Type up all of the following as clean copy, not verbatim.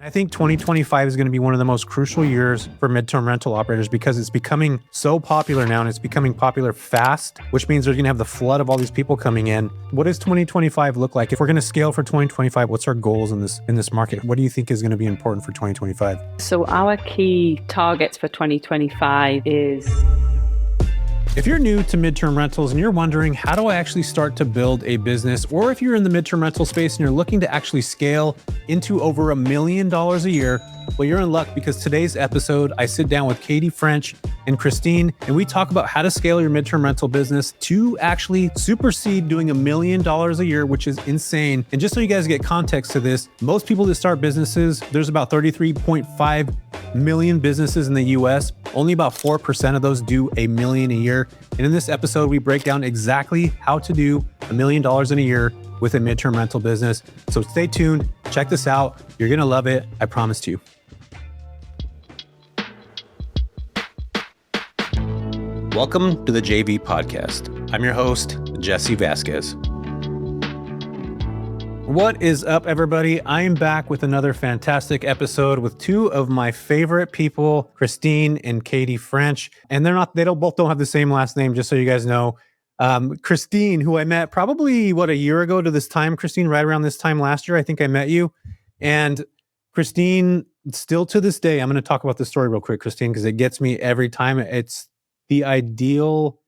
I think 2025 is going to be one of the most crucial years for midterm rental operators because it's becoming so popular now and it's becoming popular fast, which means they're going to have the flood of all these people coming in. What does 2025 look like? If we're going to scale for 2025, what's our goals in this market? What do you think is going to be important for 2025? So our key targets for 2025 is... If you're new to midterm rentals and you're wondering, how do I actually start to build a business? Or if you're in the midterm rental space and you're looking to actually scale into over $1 million a year, well, you're in luck because today's episode, I sit down with Katie French and Christine, and we talk about how to scale your midterm rental business to actually supersede doing $1 million a year, which is insane. And just so you guys get context to this, most people that start businesses, there's about 33.5 million businesses in the US. Only about 4% of those do $1 million a year. And in this episode, we break down exactly how to do $1 million in a year with a midterm rental business. So stay tuned, check this out. You're gonna love it, I promise you. Welcome to the JV Podcast. I'm your host, Jesse Vasquez. What is up, everybody? I am back with another fantastic episode with two of my favorite people, Christine and Katie French. And they both don't have the same last name, just so you guys know. Christine, who I met probably, a year ago to this time, Christine, right around this time last year, I think I met you. And Christine, still to this day, I'm going to talk about this story real quick, Christine, because it gets me every time. It's the ideal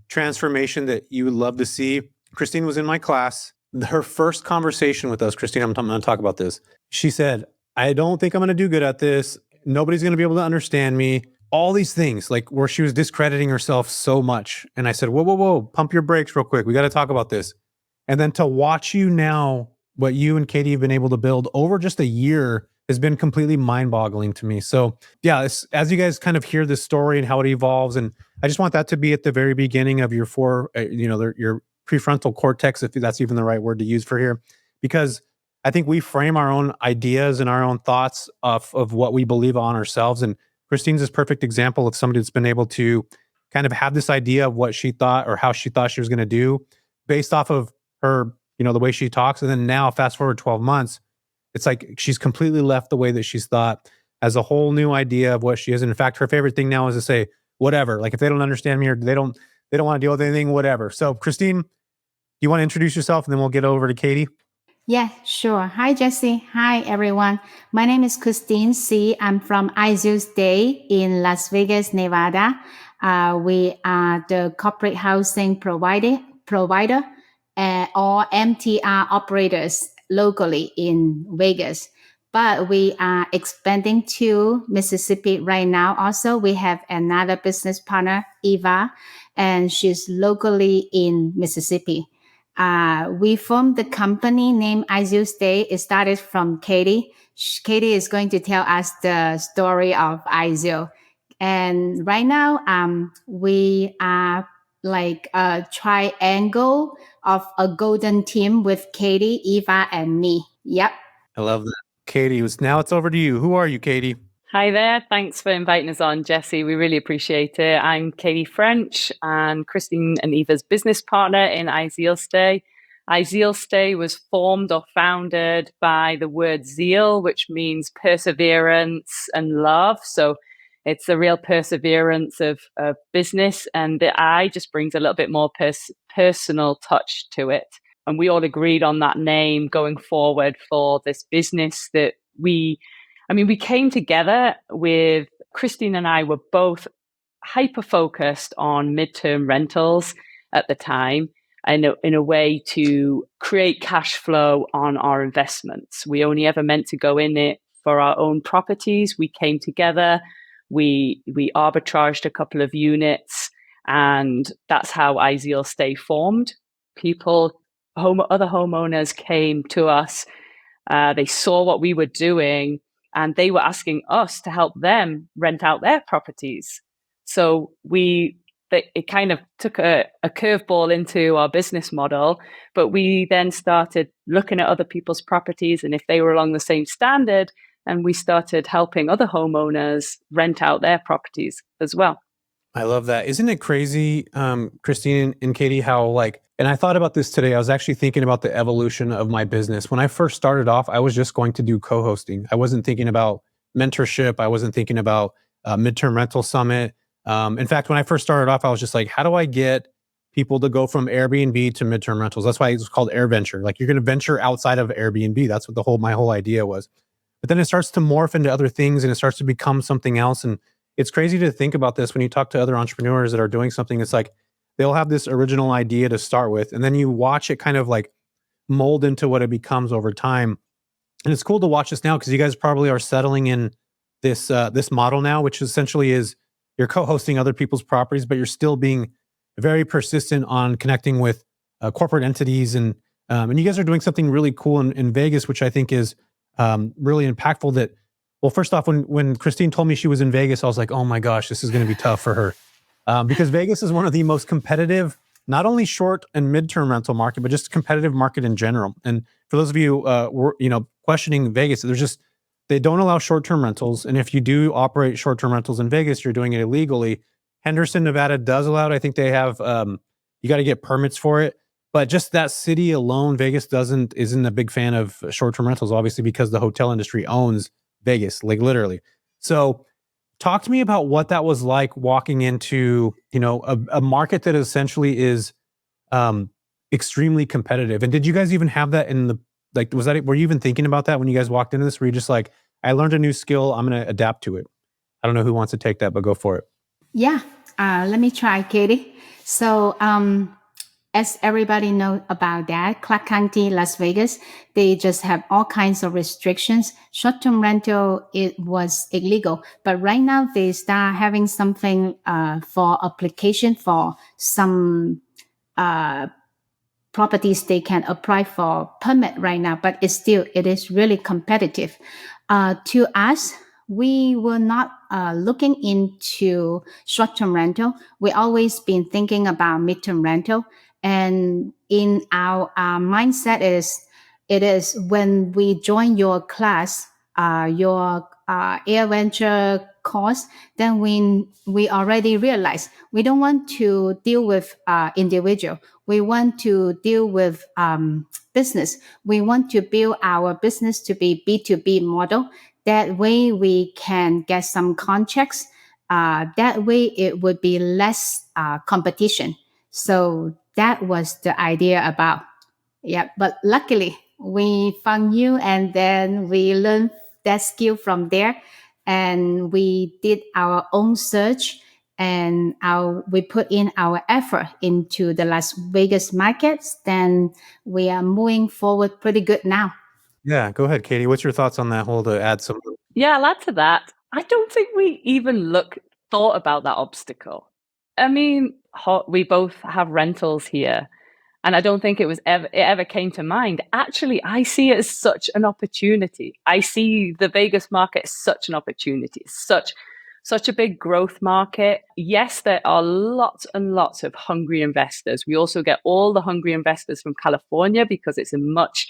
transformation that you would love to see. Christine was in my class. Her first conversation with us, Christine, I'm going to talk about this. She said, I don't think I'm going to do good at this. Nobody's going to be able to understand me. All these things, like where she was discrediting herself so much. And I said, whoa, pump your brakes real quick. We got to talk about this. And then to watch you now, what you and Katie have been able to build over just a year has been completely mind-boggling to me. So yeah, as you guys kind of hear this story and how it evolves, and I just want that to be at the very beginning of your your prefrontal cortex, if that's even the right word to use for here, because I think we frame our own ideas and our own thoughts of what we believe on ourselves. And Christine's this perfect example of somebody that's been able to kind of have this idea of what she thought or how she thought she was going to do based off of her, the way she talks. And then now fast forward 12 months, it's like she's completely left the way that she's thought, as a whole new idea of what she is. And in fact, her favorite thing now is to say, whatever, like if they don't understand me or they don't want to deal with anything, whatever. So Christine, you want to introduce yourself and then we'll get over to Katie? Yeah, sure. Hi, Jesse. Hi, everyone. My name is Christine C. I'm from Ideal Stay in Las Vegas, Nevada. We are the corporate housing provider or MTR operators locally in Vegas. But we are expanding to Mississippi right now. Also, we have another business partner, Eva, and she's locally in Mississippi. We formed the company named Ideal Stay. It started from Katie. Katie is going to tell us the story of Ideal. And right now, we are like a triangle of a golden team with Katie, Eva, and me. Yep. I love that. Katie, now it's over to you. Who are you, Katie? Hi there. Thanks for inviting us on, Jesse. We really appreciate it. I'm Katie French and Christine and Eva's business partner in Ideal Stay. Ideal Stay was formed or founded by the word zeal, which means perseverance and love. So it's the real perseverance of business, and the I just brings a little bit more personal touch to it. And we all agreed on that name going forward for this business that we came together with Christine and I were both hyper-focused on midterm rentals at the time, and in a way to create cash flow on our investments. We only ever meant to go in it for our own properties. We came together, we arbitraged a couple of units, and that's how Ideal Stay formed. Other homeowners came to us, they saw what we were doing, and they were asking us to help them rent out their properties. So it kind of took a curveball into our business model, but we then started looking at other people's properties and if they were along the same standard, and we started helping other homeowners rent out their properties as well. I love that. Isn't it crazy, Christine and Katie, how like And I thought about this today. I was actually thinking about the evolution of my business. When I first started off, I was just going to do co-hosting. I wasn't thinking about mentorship. I wasn't thinking about midterm rental summit. In fact, when I first started off, I was just like, how do I get people to go from Airbnb to midterm rentals? That's why it's called Air Venture. Like you're going to venture outside of Airbnb. That's what my whole idea was. But then it starts to morph into other things and it starts to become something else. And it's crazy to think about this when you talk to other entrepreneurs that are doing something. It's like they'll have this original idea to start with, and then you watch it kind of like mold into what it becomes over time. And it's cool to watch this now because you guys probably are settling in this model now, which essentially is you're co-hosting other people's properties, but you're still being very persistent on connecting with corporate entities, and you guys are doing something really cool in Vegas, which I think is really impactful. That, well, first off, when Christine told me she was in Vegas, I was like, oh my gosh, this is going to be tough for her because Vegas is one of the most competitive, not only short and midterm rental market, but just competitive market in general. And for those of you questioning Vegas, they don't allow short-term rentals. And if you do operate short-term rentals in Vegas, you're doing it illegally. Henderson, Nevada does allow it. I think they have, you got to get permits for it. But just that city alone, Vegas isn't a big fan of short-term rentals, obviously, because the hotel industry owns Vegas, like literally. So talk to me about what that was like walking into, a market that essentially is extremely competitive. And did you guys even have that were you even thinking about that when you guys walked into this? Were you just like, I learned a new skill, I'm going to adapt to it? I don't know who wants to take that, but go for it. Yeah, let me try, Katie. So, as everybody knows about that, Clark County, Las Vegas, they just have all kinds of restrictions. Short-term rental, it was illegal, but right now they start having something for application for some properties. They can apply for permit right now, but it is really competitive. To us, we were not looking into short-term rental. We always been thinking about midterm rental. And in our mindset it is when we join your class, your Air Venture course, then we already realize we don't want to deal with individual. We want to deal with business. We want to build our business to be B2B model. That way we can get some contracts. That way it would be less competition. So that was the idea about. Yeah, but luckily we found you and then we learned that skill from there, and we did our own search, and we put in our effort into the Las Vegas markets. Then we are moving forward pretty good now. Yeah, go ahead, Katie. What's your thoughts on that whole to add some? Yeah, I'll add to that. I don't think we even thought about that obstacle. I mean, we both have rentals here, and I don't think it ever came to mind. Actually, I see it as such an opportunity. I see the Vegas market as such an opportunity. It's such a big growth market. Yes, there are lots and lots of hungry investors. We also get all the hungry investors from California because it's a much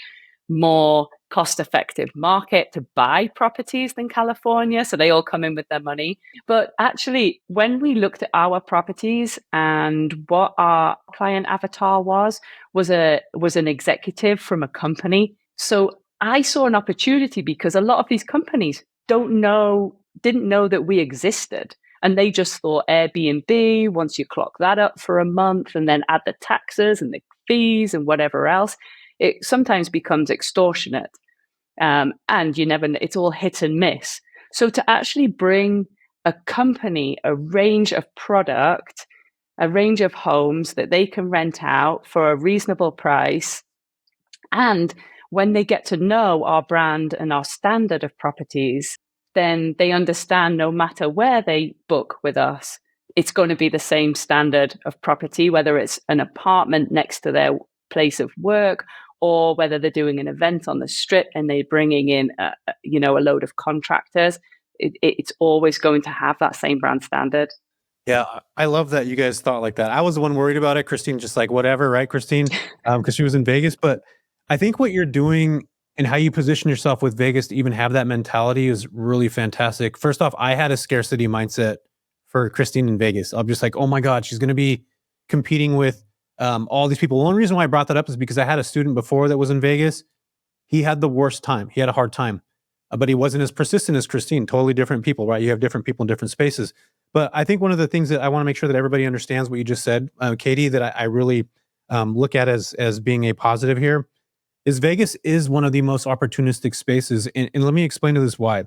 more cost-effective market to buy properties than California. So they all come in with their money. But actually, when we looked at our properties and what our client avatar was an executive from a company. So I saw an opportunity because a lot of these companies didn't know that we existed. And they just thought Airbnb, once you clock that up for a month and then add the taxes and the fees and whatever else, it sometimes becomes extortionate. And it's all hit and miss. So to actually bring a company, a range of product, a range of homes that they can rent out for a reasonable price, and when they get to know our brand and our standard of properties, then they understand no matter where they book with us, it's going to be the same standard of property, whether it's an apartment next to their place of work or whether they're doing an event on the strip and they're bringing in a load of contractors. It's always going to have that same brand standard. Yeah, I love that you guys thought like that. I was the one worried about it. Christine just like, whatever, right, Christine? Because she was in Vegas. But I think what you're doing and how you position yourself with Vegas to even have that mentality is really fantastic. First off, I had a scarcity mindset for Christine in Vegas. I'm just like, oh my God, she's going to be competing with all these people. The only reason why I brought that up is because I had a student before that was in Vegas. He had the worst time. He had a hard time, but he wasn't as persistent as Christine. Totally different people, right? You have different people in different spaces. But I think one of the things that I want to make sure that everybody understands what you just said, Katie, that I really look at as being a positive here is Vegas is one of the most opportunistic spaces. And let me explain to this why.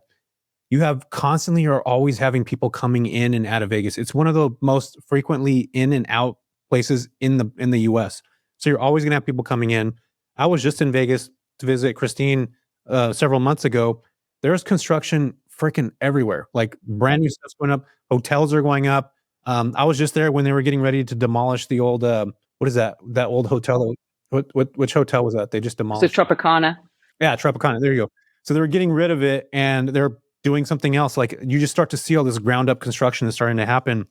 You have constantly or always having people coming in and out of Vegas. It's one of the most frequently in and out places in the US. So you're always going to have people coming in. I was just in Vegas to visit Christine several months ago. There's construction freaking everywhere. Like brand new stuff's going up. Hotels are going up. I was just there when they were getting ready to demolish the old what is that? That old hotel. Which hotel was that? They just demolished. So Tropicana. Yeah, Tropicana. There you go. So they were getting rid of it and they're doing something else. Like you just start to see all this ground up construction is starting to happen.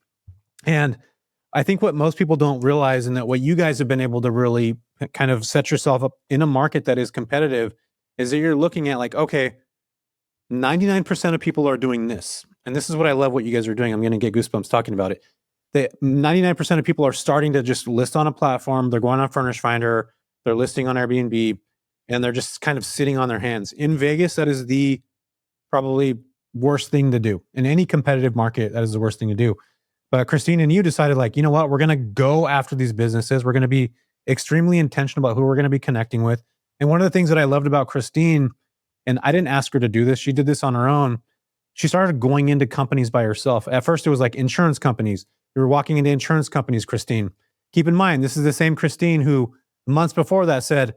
And I think what most people don't realize, and that what you guys have been able to really kind of set yourself up in a market that is competitive, is that you're looking at like, okay, 99% of people are doing this. And this is what I love what you guys are doing. I'm going to get goosebumps talking about it. That 99% of people are starting to just list on a platform. They're going on Furnish Finder. They're listing on Airbnb. And they're just kind of sitting on their hands. In Vegas, that is the probably worst thing to do. In any competitive market, that is the worst thing to do. But Christine and you decided like, you know what, we're going to go after these businesses. We're going to be extremely intentional about who we're going to be connecting with. And one of the things that I loved about Christine, and I didn't ask her to do this, she did this on her own. She started going into companies by herself. At first, it was like insurance companies. You were walking into insurance companies, Christine. Keep in mind, this is the same Christine who months before that said,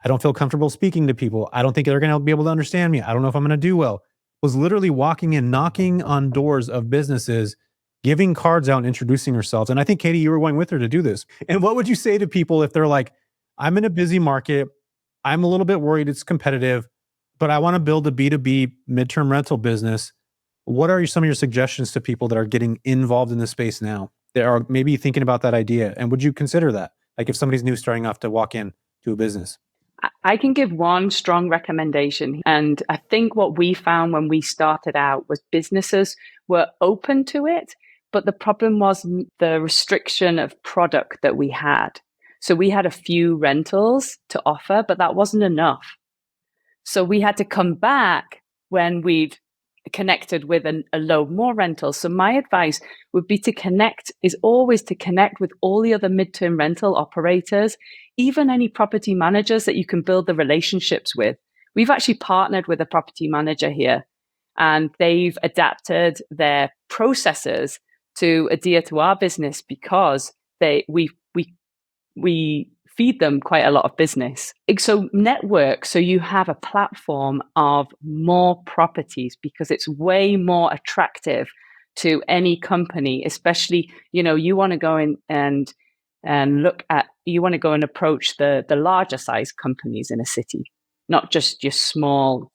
I don't feel comfortable speaking to people. I don't think they're going to be able to understand me. I don't know if I'm going to do well. Was literally walking in, knocking on doors of businesses, giving cards out and introducing herself. And I think, Katie, you were going with her to do this. And what would you say to people if they're like, I'm in a busy market, I'm a little bit worried it's competitive, but I want to build a B2B midterm rental business. What are some of your suggestions to people that are getting involved in this space now? That are maybe thinking about that idea. And would you consider that? Like if somebody's new starting off to walk in to a business? I can give one strong recommendation. And I think what we found when we started out was businesses were open to it, but the problem was the restriction of product that we had. So we had a few rentals to offer, but that wasn't enough. So we had to come back when we'd connected with a load more rentals. So my advice would be always to connect with all the other midterm rental operators, even any property managers that you can build the relationships with. We've actually partnered with a property manager here, and they've adapted their processes to adhere to our business because we feed them quite a lot of business. So network, so you have a platform of more properties because it's way more attractive to any company, especially, you want to go in and you want to go and approach the larger size companies in a city, not just your small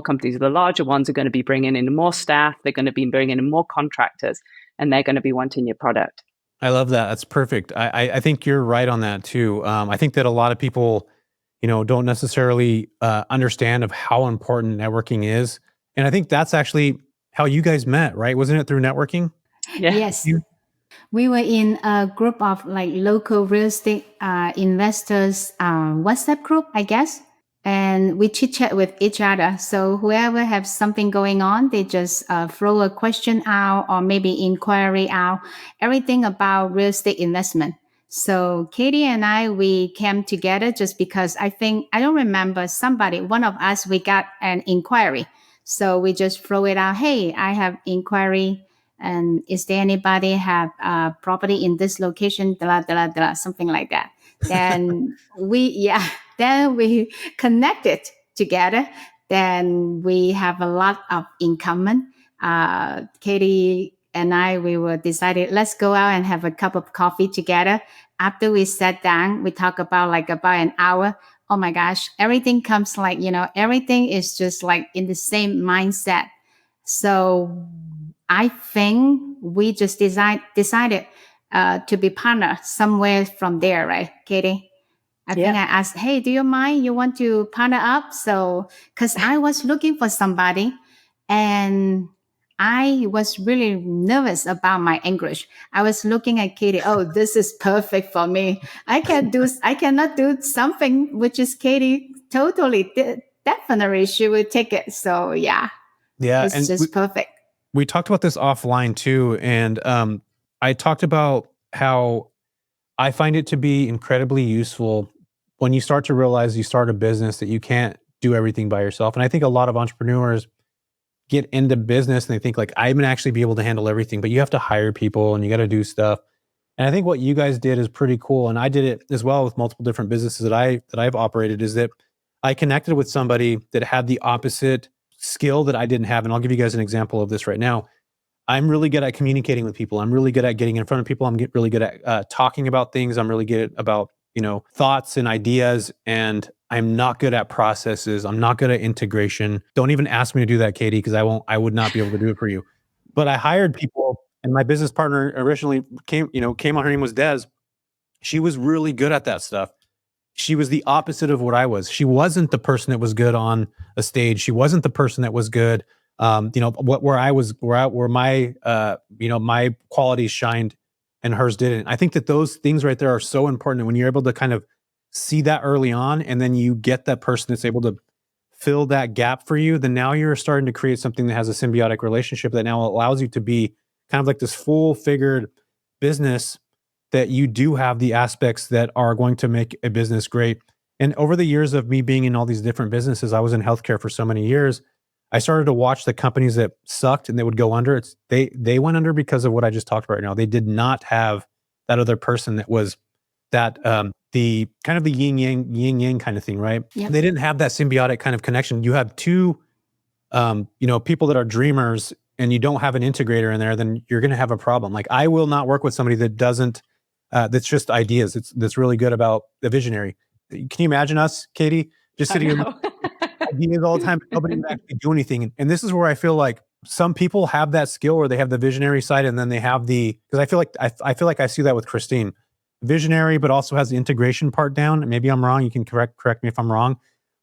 companies. The larger ones are going to be bringing in more staff, they're going to be bringing in more contractors, and they're going to be wanting your product. I love that. That's perfect. I think you're right on that too. I think that a lot of people, don't necessarily understand of how important networking is. And I think that's actually how you guys met, right? Wasn't it through networking? Yeah. Yes. We were in a group of like local real estate investors WhatsApp group, I guess. And we chit chat with each other. So whoever has something going on, they just throw a question out or maybe inquiry out, everything about real estate investment. So Katie and we came together just because I don't remember one of us, we got an inquiry. So we just throw it out. Hey, I have inquiry. And is there anybody have property in this location? Something like that. Then we connected together. Then we have a lot of in common. Katie and we were decided, let's go out and have a cup of coffee together. After we sat down, we talk about an hour. Oh my gosh, everything comes everything is just like in the same mindset. So I think we just decided to be partner somewhere from there, right, Katie? I think I asked, hey, do you mind? You want to partner up? So, because I was looking for somebody, and I was really nervous about my English. I was looking at Katie. Oh, this is perfect for me. I cannot do something which is Katie totally. Definitely, she will take it. So yeah, Yeah, it's and just perfect. we talked about this offline too, and I talked about how I find it to be incredibly useful when you start to realize you start a business that you can't do everything by yourself. And I think a lot of entrepreneurs get into business and they think like I'm gonna actually be able to handle everything, but you have to hire people and you got to do stuff. And I think what you guys did is pretty cool, and I did it as well with multiple different businesses that I've operated. Is that I connected with somebody that had the opposite skill that I didn't have, and I'll give you guys an example of this right now. I'm really good at communicating with people. I'm really good at getting in front of people. Really good at talking about things. I'm really good about, thoughts and ideas. And I'm not good at processes. I'm not good at integration. Don't even ask me to do that, Katie, because I would not be able to do it for you. But I hired people, and my business partner originally came on. Her name was Des. She was really good at that stuff. She was the opposite of what I was. She wasn't the person that was good on a stage. She wasn't the person that was good. Where I was, where my, my qualities shined and hers didn't. I think that those things right there are so important. When you're able to kind of see that early on, and then you get that person that's able to fill that gap for you, then now you're starting to create something that has a symbiotic relationship that now allows you to be kind of like this full figured business, that you do have the aspects that are going to make a business great. And over the years of me being in all these different businesses, I was in healthcare for so many years. I started to watch the companies that sucked and they would go under. They went under because of what I just talked about right now. They did not have that other person that was that the kind of the yin yang kind of thing, right? Yep. They didn't have that symbiotic kind of connection. You have two people that are dreamers and you don't have an integrator in there, then you're going to have a problem. Like I will not work with somebody that doesn't, that's just ideas. That's really good about the visionary. Can you imagine us, Katie, just sitting here ideas all the time, but nobody would actually do anything. And this is where I feel like some people have that skill where they have the visionary side, and then they have because I feel like I see that with Christine, visionary, but also has the integration part down. Maybe I'm wrong. You can correct me if I'm wrong.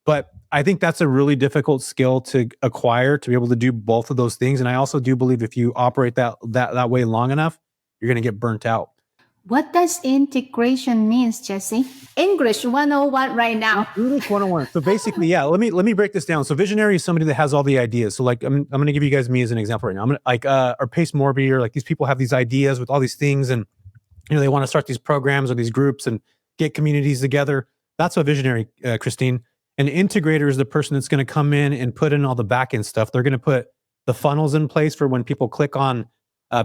But I think that's a really difficult skill to acquire, to be able to do both of those things. And I also do believe if you operate that way long enough, you're going to get burnt out. What does integration means, Jesse? English 101 right now. English 101. So basically, yeah, let me break this down. So visionary is somebody that has all the ideas. So like I'm going to give you guys me as an example right now. I'm going to like or Pace Morby, or like these people have these ideas with all these things, and they want to start these programs or these groups and get communities together. That's a visionary, Christine. An integrator is the person that's going to come in and put in all the back end stuff. They're going to put the funnels in place for when people click on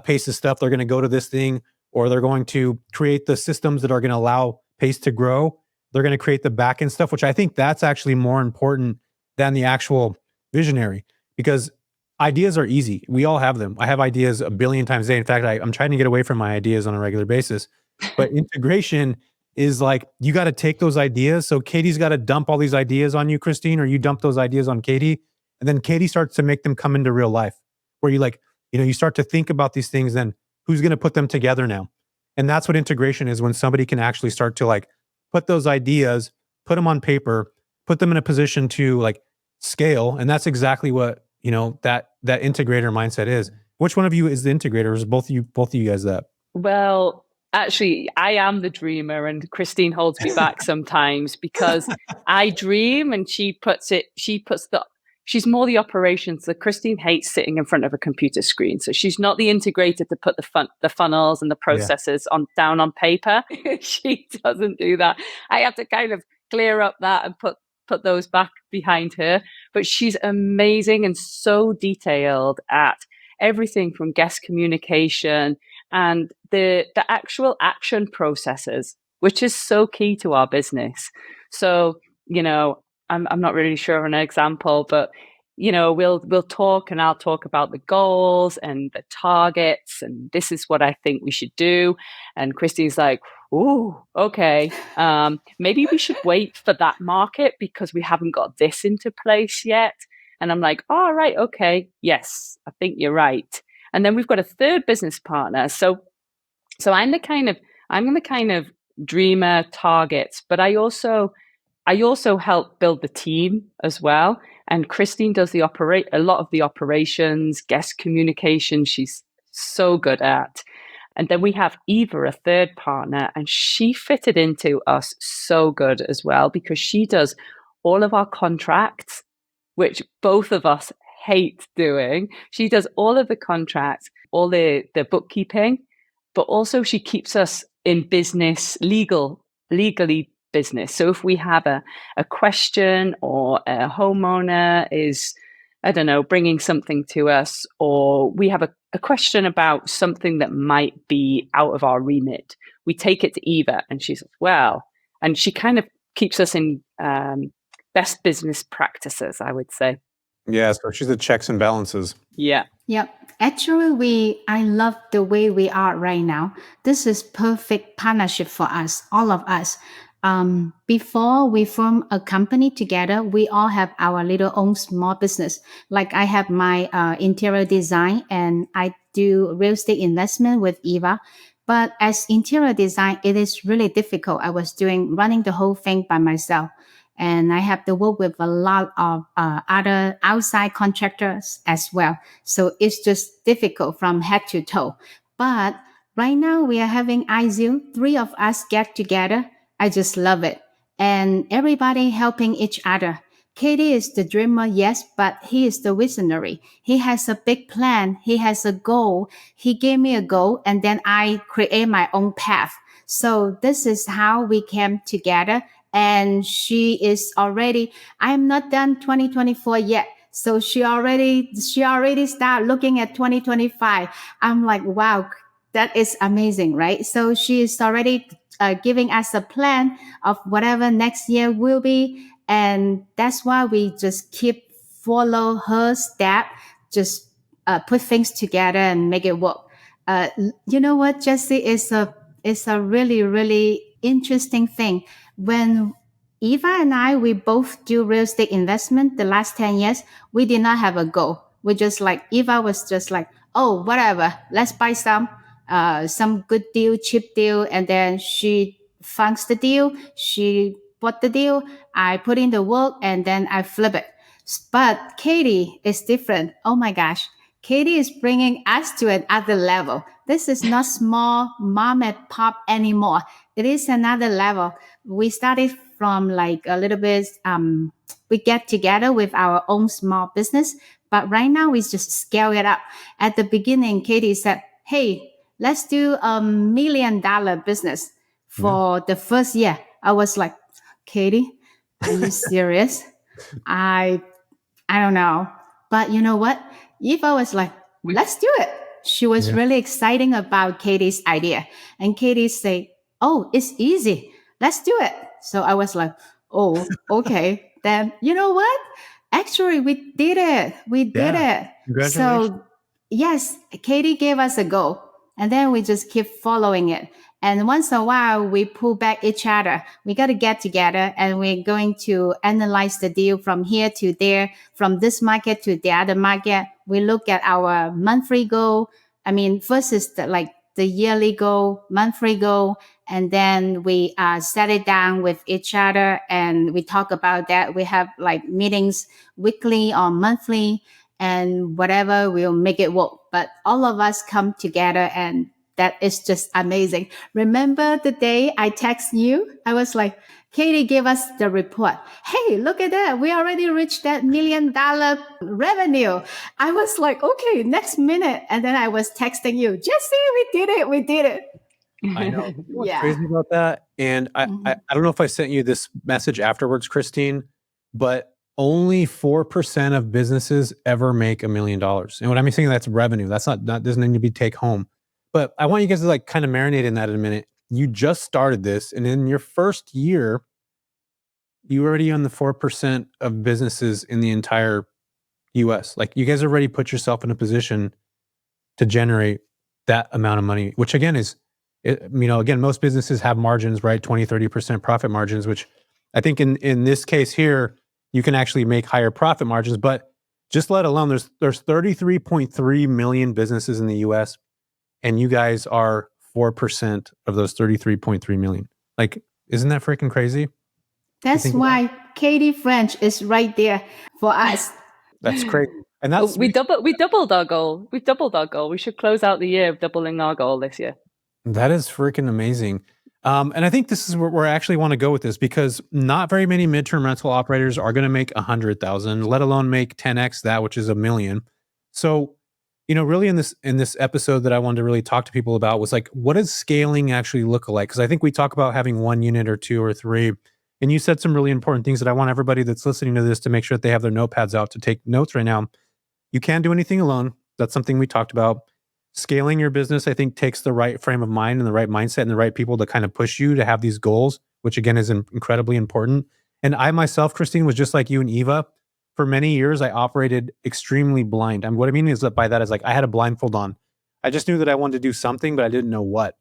Pace's stuff, they're going to go to this thing, or they're going to create the systems that are going to allow Pace to grow. They're going to create the back end stuff, which I think that's actually more important than the actual visionary, because ideas are easy. We all have them. I have ideas a billion times a day. In fact, I'm trying to get away from my ideas on a regular basis. But integration is like, you got to take those ideas. So Katie's got to dump all these ideas on you, Christine, or you dump those ideas on Katie. And then Katie starts to make them come into real life, where you like, you start to think about these things, then who's going to put them together now? And that's what integration is, when somebody can actually start to like put those ideas, put them on paper, put them in a position to like scale. And that's exactly what, that integrator mindset is. Which one of you is the integrator? Is both of you guys that? Well, actually, I am the dreamer, and Christine holds me back sometimes because I dream and she's more the operations. So Christine hates sitting in front of a computer screen. So she's not the integrator to put the funnels and the processes down on paper. She doesn't do that. I have to kind of clear up that and put those back behind her. But she's amazing and so detailed at everything from guest communication and the actual action processes, which is so key to our business. So, I'm not really sure of an example, but we'll talk, and I'll talk about the goals and the targets, and this is what I think we should do. And Christy's like, "Ooh, okay. Maybe we should wait for that market because we haven't got this into place yet." And I'm like, "All right, okay, yes, I think you're right." And then we've got a third business partner. So I'm the kind of dreamer targets, but I also I also help build the team as well. And Christine does a lot of the operations, guest communication. She's so good at. And then we have Eva, a third partner, and she fitted into us so good as well because she does all of our contracts, which both of us hate doing. She does all of the contracts, all the bookkeeping, but also she keeps us in business, legally business. So if we have a question or a homeowner is, I don't know, bringing something to us, or we have a question about something that might be out of our remit, we take it to Eva and she's well, and she kind of keeps us in best business practices, I would say. Yeah, so she's the checks and balances. Yep. Actually, I love the way we are right now. This is perfect partnership for us, all of us. Before we form a company together, we all have our little own small business. Like I have my interior design and I do real estate investment with Eva. But as interior design, it is really difficult. I was running the whole thing by myself. And I have to work with a lot of other outside contractors as well. So it's just difficult from head to toe. But right now we are having IZEAL, 3 of us get together. I just love it. And everybody helping each other. Katie is the dreamer, yes, but he is the visionary. He has a big plan. He has a goal. He gave me a goal and then I create my own path. So this is how we came together. And she is already, I am not done 2024 yet. So she already started looking at 2025. I'm like, wow, that is amazing, right? So she is already giving us a plan of whatever next year will be. And that's why we just keep follow her step, just put things together and make it work. You know what, Jesse, is a really, really interesting thing. When Eva and I, we both do real estate investment the last 10 years, we did not have a goal. We just like, Eva was just like, oh, whatever, let's buy some good deal, cheap deal. And then she funds the deal. She bought the deal. I put in the work and then I flip it. But Katie is different. Oh my gosh. Katie is bringing us to another level. This is not small mom and pop anymore. It is another level. We started from like a little bit, we get together with our own small business, but right now we just scale it up. At the beginning, Katie said, hey, let's do $1 million business for the first year. I was like, Katie, are you serious? I don't know. But you know what? Eva was like, let's do it. She was really excited about Katie's idea. And Katie said, oh, it's easy. Let's do it. So I was like, oh, okay. Then you know what? Actually, we did it. We did it. Congratulations. So yes, Katie gave us a go. And then we just keep following it. And once in a while, we pull back each other. We got to get together and we're going to analyze the deal from here to there, from this market to the other market. We look at our monthly goal. I mean, first is the yearly goal, monthly goal, and then we set it down with each other and we talk about that. We have like meetings weekly or monthly and whatever, we'll make it work. But all of us come together and that is just amazing. Remember the day I text you? I was like, Katie gave us the report. Hey, look at that. We already reached that $1 million revenue. I was like, okay, next minute. And then I was texting you, Jesse, we did it. We did it. I know. You know what's crazy about that? And I don't know if I sent you this message afterwards, Christine, but only 4% of businesses ever make $1 million. And when I'm saying that's revenue, that's not doesn't need to be take home. But I want you guys to like kind of marinate in that in a minute. You just started this, and in your first year, you already on the 4% of businesses in the entire US. Like you guys already put yourself in a position to generate that amount of money, which again is, again, most businesses have margins, right? 20, 30% profit margins, which I think in this case here, you can actually make higher profit margins. But just let alone, there's 33.3 million businesses in the US, and you guys are 4% of those 33.3 million. Like, isn't that freaking crazy? That's why Katie French is right there for us. That's crazy. And that's we doubled our goal. We doubled our goal. We should close out the year doubling our goal this year. That is freaking amazing. And I think this is where I actually want to go with this, because not very many midterm rental operators are going to make 100,000, let alone make 10x that, which is $1 million. So, really in this episode that I wanted to really talk to people about was like, what does scaling actually look like? Because I think we talk about having one unit or two or three, and you said some really important things that I want everybody that's listening to this to make sure that they have their notepads out to take notes right now. You can't do anything alone. That's something we talked about. Scaling your business, I think, takes the right frame of mind and the right mindset and the right people to kind of push you to have these goals, which again is incredibly important. And I myself, Christine, was just like you and Eva. For many years, I operated extremely blind. And what I mean is that by that is like I had a blindfold on. I just knew that I wanted to do something, but I didn't know what.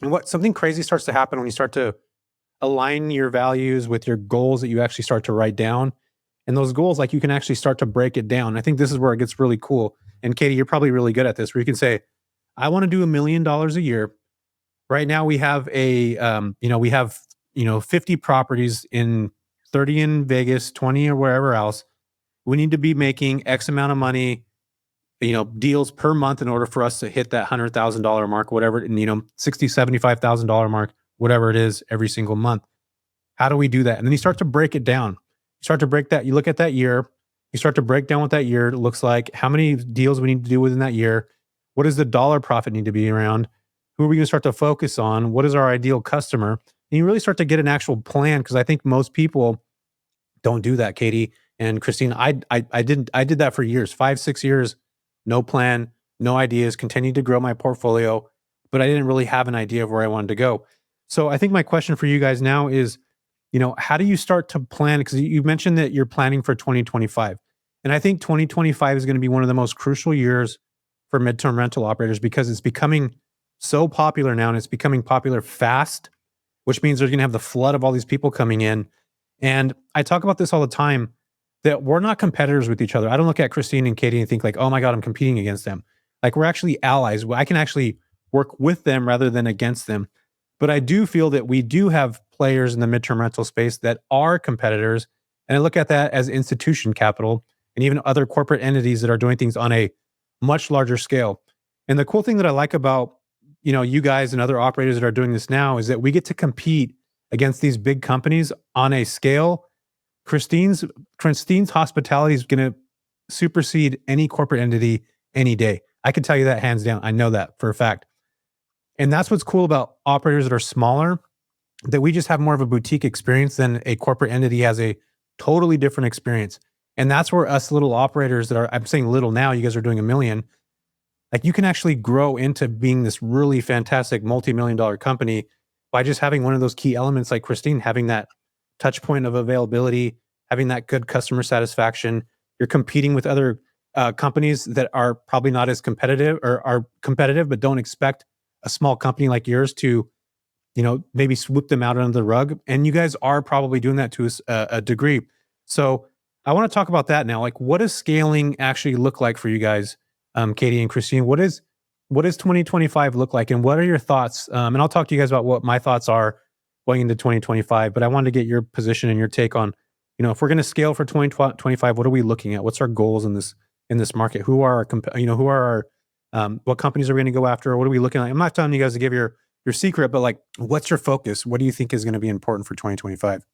And something crazy starts to happen when you start to align your values with your goals that you actually start to write down. And those goals, like you can actually start to break it down. I think this is where it gets really cool. And Katie, you're probably really good at this, where you can say, I want to do $1 million a year. Right now we have 50 properties 30 in Vegas, 20 or wherever else. We need to be making X amount of money, deals per month in order for us to hit that $100,000 mark, whatever, and $60,000, $75,000 mark, whatever it is every single month. How do we do that? And then you start to break it down. You start to break that. You look at that year. You start to break down what that year looks like, how many deals we need to do within that year. What does the dollar profit need to be around? Who are we going to start to focus on? What is our ideal customer? And you really start to get an actual plan, because I think most people don't do that, Katie and Christine. I did that for years, 5-6 years, no plan, no ideas, continued to grow my portfolio, but I didn't really have an idea of where I wanted to go. So I think my question for you guys now is, how do you start to plan? Because you mentioned that you're planning for 2025. And I think 2025 is going to be one of the most crucial years for midterm rental operators, because it's becoming so popular now, and it's becoming popular fast, which means there's going to have the flood of all these people coming in. And I talk about this all the time, that we're not competitors with each other. I don't look at Christine and Katie and think like, oh my God, I'm competing against them. Like, we're actually allies. I can actually work with them rather than against them. But I do feel that we do have players in the midterm rental space that are competitors. And I look at that as institution capital and even other corporate entities that are doing things on a much larger scale. And the cool thing that I like about, you guys and other operators that are doing this now is that we get to compete against these big companies on a scale. Christine's hospitality is going to supersede any corporate entity any day. I can tell you that hands down. I know that for a fact. And that's what's cool about operators that are smaller, that we just have more of a boutique experience than a corporate entity has a totally different experience. And that's where us little operators that are, I'm saying little now, you guys are doing $1 million. Like, you can actually grow into being this really fantastic multi-million-dollar company by just having one of those key elements, like Christine, having that touch point of availability, having that good customer satisfaction. You're competing with other companies that are probably not as competitive, or are competitive, but don't expect a small company like yours to, maybe swoop them out under the rug. And you guys are probably doing that to a degree. So I want to talk about that now. Like, what does scaling actually look like for you guys, Katie and Christine? What does 2025 look like? And what are your thoughts? And I'll talk to you guys about what my thoughts are going into 2025. But I wanted to get your position and your take on, if we're going to scale for 2025, what are we looking at? What's our goals in this market? Who are our, what companies are we going to go after? What are we looking at? I'm not telling you guys to give your secret, but like, what's your focus? What do you think is going to be important for 2025?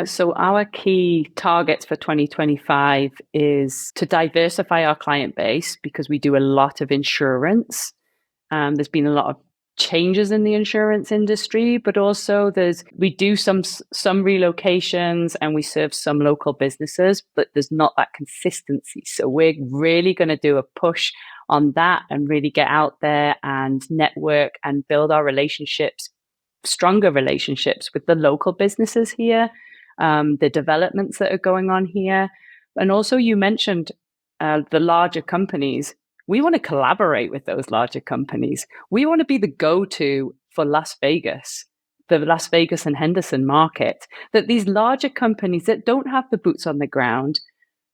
So our key targets for 2025 is to diversify our client base, because we do a lot of insurance. There's been a lot of changes in the insurance industry, but also we do some relocations and we serve some local businesses, but there's not that consistency. So we're really going to do a push on that and really get out there and network and build our relationships, stronger relationships with the local businesses here, the developments that are going on here. And also, you mentioned the larger companies. We want to collaborate with those larger companies. We want to be the go-to for Las Vegas, the Las Vegas and Henderson market, that these larger companies that don't have the boots on the ground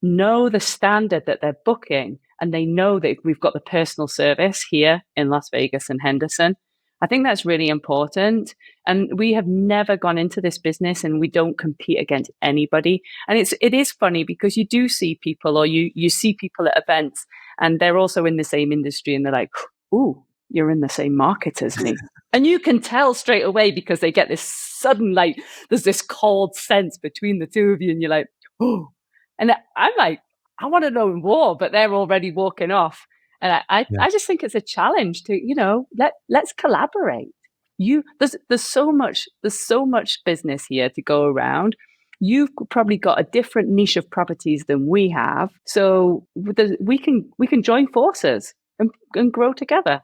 know the standard that they're booking, and they know that we've got the personal service here in Las Vegas and Henderson. I think that's really important. And we have never gone into this business and we don't compete against anybody. And it is funny because you do see people, or you see people at events and they're also in the same industry and they're like, ooh, you're in the same market as me. And you can tell straight away because they get this sudden, like, there's this cold sense between the two of you and you're like, oh. And I'm like, I want to know more, but they're already walking off. And I just think it's a challenge to, let's collaborate. There's so much business here to go around. You've probably got a different niche of properties than we have, so we can join forces and grow together.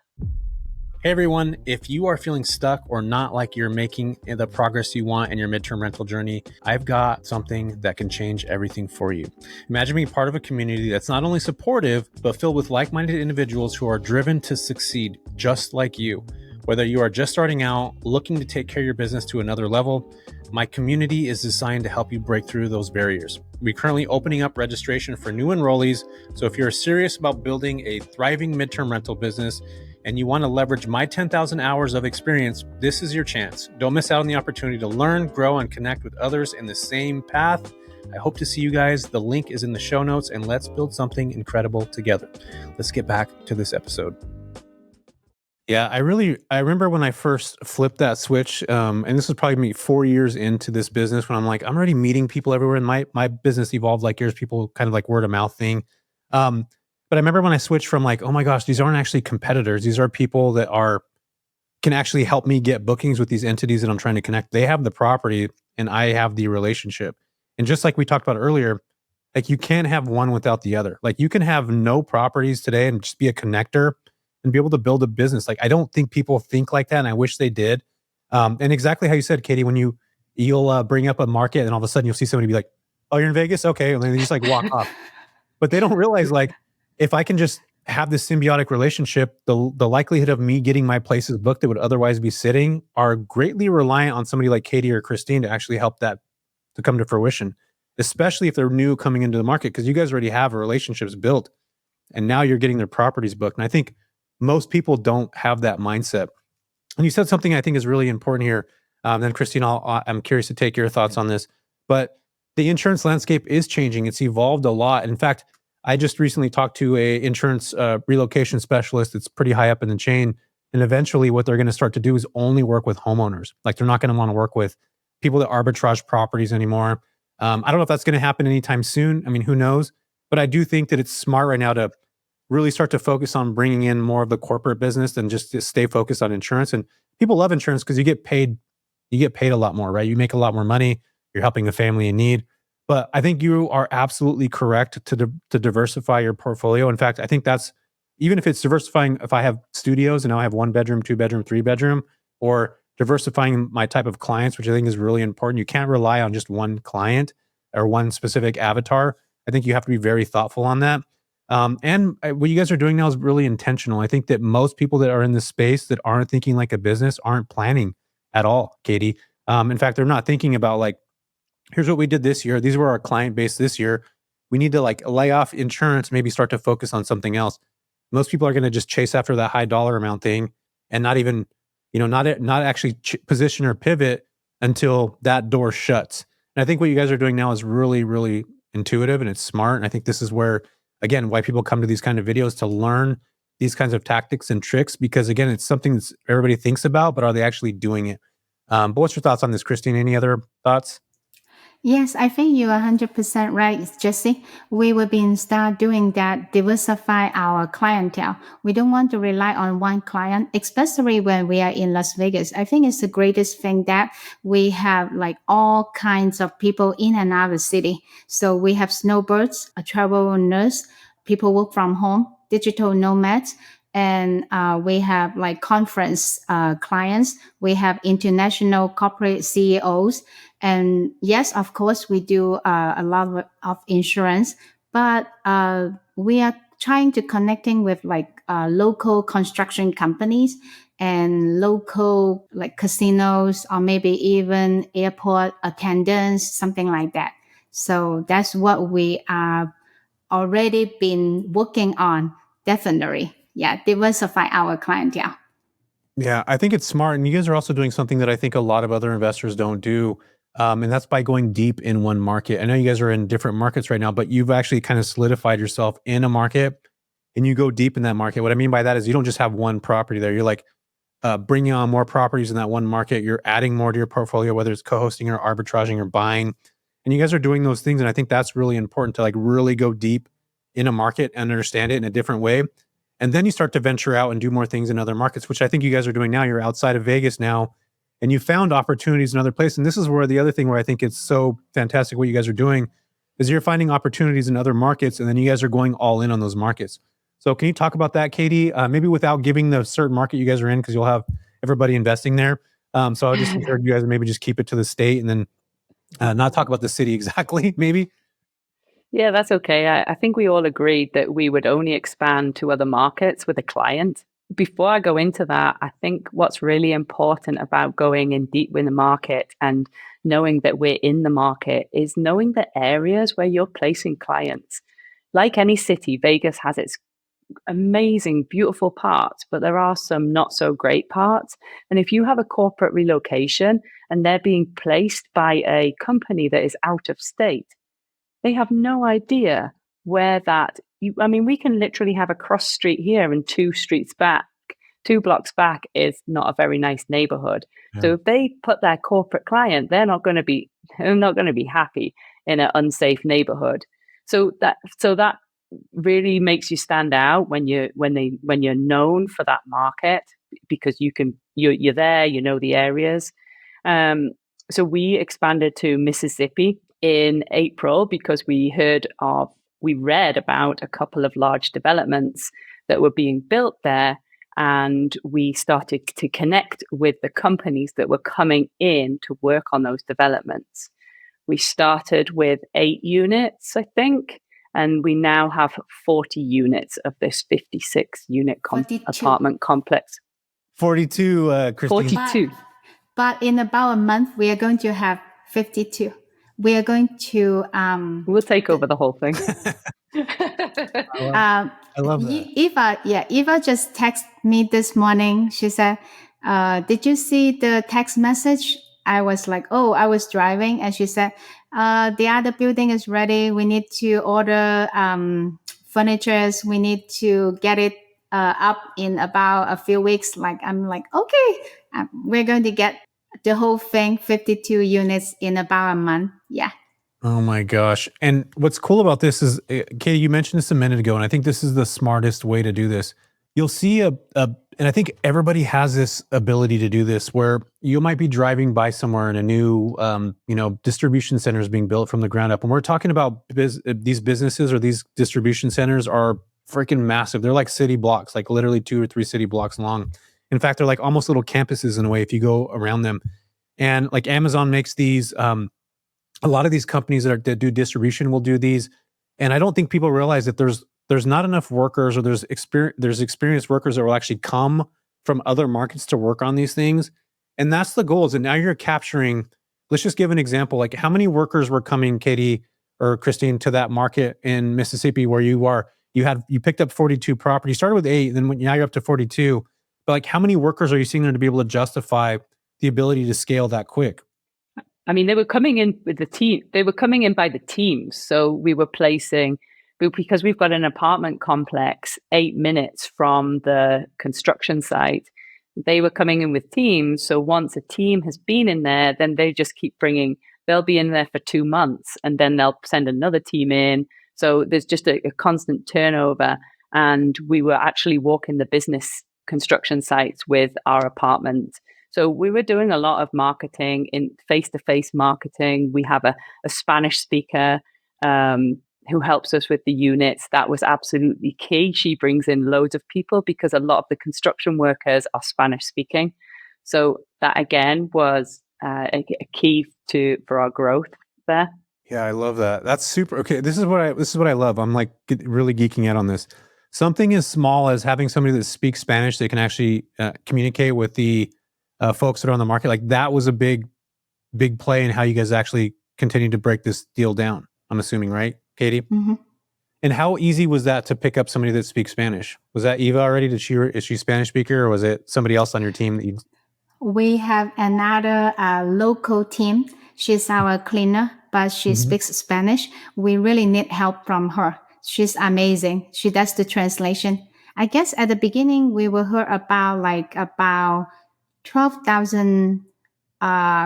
Hey everyone, if you are feeling stuck or not like you're making the progress you want in your midterm rental journey, I've got something that can change everything for you. Imagine being part of a community that's not only supportive, but filled with like-minded individuals who are driven to succeed, just like you. Whether you are just starting out, looking to take care of your business to another level, my community is designed to help you break through those barriers. We're currently opening up registration for new enrollees, so if you're serious about building a thriving midterm rental business, and you want to leverage my 10,000 hours of experience, this is your chance. Don't miss out on the opportunity to learn, grow, and connect with others in the same path. I hope to see you guys. The link is in the show notes, and let's build something incredible together. Let's get back to this episode. Yeah, I remember when I first flipped that switch, and this was probably me 4 years into this business when I'm like, I'm already meeting people everywhere, and my business evolved like yours, people kind of like word of mouth thing. But I remember when I switched from like, oh my gosh, these aren't actually competitors. These are people that can actually help me get bookings with these entities that I'm trying to connect. They have the property and I have the relationship. And just like we talked about earlier, like you can't have one without the other. Like you can have no properties today and just be a connector and be able to build a business. Like I don't think people think like that, and I wish they did. And exactly how you said, Katie, when you'll bring up a market and all of a sudden you'll see somebody be like, oh, you're in Vegas? Okay. And then they just like walk off. But they don't realize like, if I can just have this symbiotic relationship, the likelihood of me getting my places booked that would otherwise be sitting are greatly reliant on somebody like Katie or Christine to actually help that to come to fruition, especially if they're new coming into the market, because you guys already have relationships built and now you're getting their properties booked. And I think most people don't have that mindset. And you said something I think is really important here. Then Christine, I'm curious to take your thoughts on this, but the insurance landscape is changing. It's evolved a lot. In fact, I just recently talked to a insurance relocation specialist that's pretty high up in the chain. And eventually what they're going to start to do is only work with homeowners. Like they're not going to want to work with people that arbitrage properties anymore. I don't know if that's going to happen anytime soon. I mean, who knows? But I do think that it's smart right now to really start to focus on bringing in more of the corporate business than just to stay focused on insurance. And people love insurance because you get paid a lot more, right? You make a lot more money. You're helping a family in need. But I think you are absolutely correct to diversify your portfolio. In fact, I think that's, even if it's diversifying, if I have studios and now I have 1 bedroom, 2 bedroom, 3 bedroom, or diversifying my type of clients, which I think is really important. You can't rely on just one client or one specific avatar. I think you have to be very thoughtful on that. And what you guys are doing now is really intentional. I think that most people that are in this space that aren't thinking like a business aren't planning at all, Katie. In fact, they're not thinking about like, here's what we did this year. These were our client base this year. We need to like lay off insurance, maybe start to focus on something else. Most people are going to just chase after that high dollar amount thing and not even, not actually position or pivot until that door shuts. And I think what you guys are doing now is really, really intuitive and it's smart. And I think this is where, again, why people come to these kind of videos to learn these kinds of tactics and tricks, because again, it's something that everybody thinks about, but are they actually doing it? But what's your thoughts on this, Christine? Any other thoughts? Yes, I think you're 100% right, Jesse. We will be start doing that, diversify our clientele. We don't want to rely on one client, especially when we are in Las Vegas. I think it's the greatest thing that we have like all kinds of people in and out of the city. So we have snowbirds, a travel nurse, people work from home, digital nomads, and we have like conference clients. We have international corporate CEOs. And yes, of course, we do a lot of insurance, but we are trying to connecting with like local construction companies and local like casinos or maybe even airport attendants, something like that. So that's what we are already been working on. Definitely. Yeah. Diversify our clientele. Yeah, I think it's smart. And you guys are also doing something that I think a lot of other investors don't do. And that's by going deep in one market. I know you guys are in different markets right now, but you've actually kind of solidified yourself in a market and you go deep in that market. What I mean by that is you don't just have one property there. You're like bringing on more properties in that one market. You're adding more to your portfolio, whether it's co-hosting or arbitraging or buying. And you guys are doing those things. And I think that's really important to like really go deep in a market and understand it in a different way. And then you start to venture out and do more things in other markets, which I think you guys are doing now. You're outside of Vegas now and you found opportunities in other places. And this is where the other thing where I think it's so fantastic what you guys are doing is you're finding opportunities in other markets and then you guys are going all in on those markets. So can you talk about that, Katie? Maybe without giving the certain market you guys are in because you'll have everybody investing there. So I would just encourage you guys to maybe just keep it to the state and then not talk about the city exactly, maybe. Yeah, that's okay. I think we all agreed that we would only expand to other markets with a client. Before I go into that, I think what's really important about going in deep in the market and knowing that we're in the market is knowing the areas where you're placing clients. Like any city, Vegas has its amazing, beautiful parts, but there are some not so great parts. And if you have a corporate relocation and they're being placed by a company that is out of state, they have no idea where I mean, we can literally have a cross street here and 2 streets back, 2 blocks back is not a very nice neighborhood. Yeah. So if they put their corporate client, they're not going to be happy in an unsafe neighborhood. So that really makes you stand out when you're known for that market because you're there, you know the areas. So we expanded to Mississippi in April because we read about a couple of large developments that were being built there. And we started to connect with the companies that were coming in to work on those developments. We started with 8 units, I think, and we now have 40 units of this 56 unit apartment complex. 42, Christine. 42. But in about a month, we are going to have 52. We are going to We'll take over the whole thing. I love that. Eva just texted me this morning. She said, did you see the text message? I was like, oh, I was driving. And she said, the other building is ready. We need to order furniture. We need to get it up in about a few weeks. I'm like, okay, we're going to get the whole thing, 52 units in about a month. Yeah. Oh my gosh. And what's cool about this is, Katie, you mentioned this a minute ago, and I think this is the smartest way to do this. You'll see and I think everybody has this ability to do this where you might be driving by somewhere and a new, distribution center is being built from the ground up. And we're talking about these businesses or these distribution centers are freaking massive. They're like city blocks, like literally 2 or 3 city blocks long. In fact, they're like almost little campuses in a way if you go around them. And like Amazon makes these, a lot of these companies that do distribution will do these. And I don't think people realize that there's not enough workers or there's experienced workers that will actually come from other markets to work on these things. And that's the goals. And now you're capturing, let's just give an example. Like how many workers were coming, Katie or Christine, to that market in Mississippi where you are? You picked up 42 properties, started with 8, and then now you're up to 42. But like how many workers are you seeing there to be able to justify the ability to scale that quick? I mean, they were coming in with the team. They were coming in by the teams. So we were placing, because we've got an apartment complex 8 minutes from the construction site. They were coming in with teams. So once a team has been in there, then they just keep they'll be in there for 2 months and then they'll send another team in. So there's just a constant turnover. And we were actually walking the business construction sites with our apartment. So we were doing a lot of marketing, in face-to-face marketing. We have a Spanish speaker who helps us with the units. That was absolutely key. She brings in loads of people because a lot of the construction workers are Spanish speaking. So that again was a key for our growth there. Yeah, I love that. That's super. Okay, this is what I love. I'm like really geeking out on this. Something as small as having somebody that speaks Spanish, they can actually communicate with the folks that are on the market. Like that was a big play in how you guys actually continue to break this deal down. I'm assuming, right, Katie? Mm-hmm. And how easy was that to pick up somebody that speaks Spanish? Was that Eva already? Is she Spanish speaker, or was it somebody else on your team that you? We have another local team. She's our cleaner, but she speaks Spanish. We really need help from her. She's amazing. She does the translation. I guess at the beginning we will hear about 12,000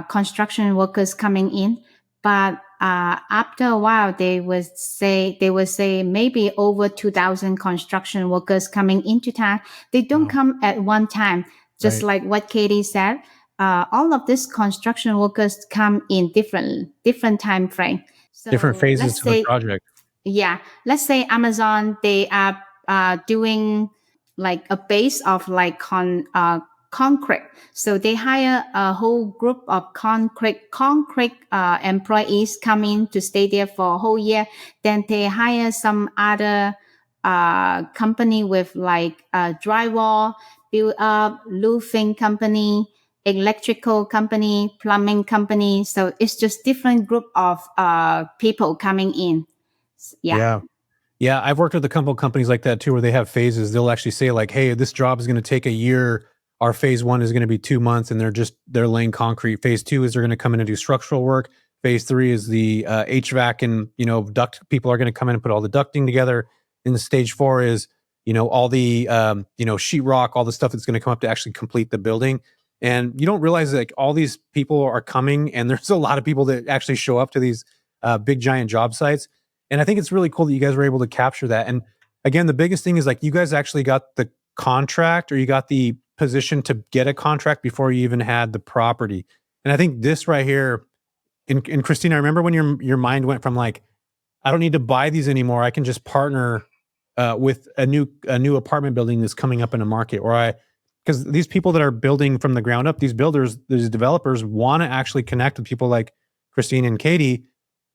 construction workers coming in, but after a while they would say maybe over 2,000 construction workers coming into town. They don't come at one time, just Right. like what Katie said. All of these construction workers come in different time frame. So Different phases let's to the say, project. yeah, let's say Amazon, they are doing like a base of like concrete. So they hire a whole group of concrete employees come in to stay there for a whole year. Then they hire some other company with like drywall, build up, roofing company, electrical company, plumbing company. So it's just different group of people coming in. Yeah. Yeah, I've worked with a couple of companies like that too, where they have phases. They'll actually say like, "Hey, this job is going to take a year. Our phase 1 is going to be 2 months," and they're laying concrete. Phase 2 is they're going to come in and do structural work. Phase 3 is the HVAC and duct people are going to come in and put all the ducting together. And the stage 4 is all the sheetrock, all the stuff that's going to come up to actually complete the building. And you don't realize like all these people are coming, and there's a lot of people that actually show up to these big giant job sites. And I think it's really cool that you guys were able to capture that. And again, the biggest thing is like you guys actually got the contract, or you got the position to get a contract before you even had the property. And I think this right here, and Christina, I remember when your mind went from like, I don't need to buy these anymore. I can just partner with a new apartment building that's coming up in a market, because these people that are building from the ground up, these builders, these developers want to actually connect with people like Christine and Katie,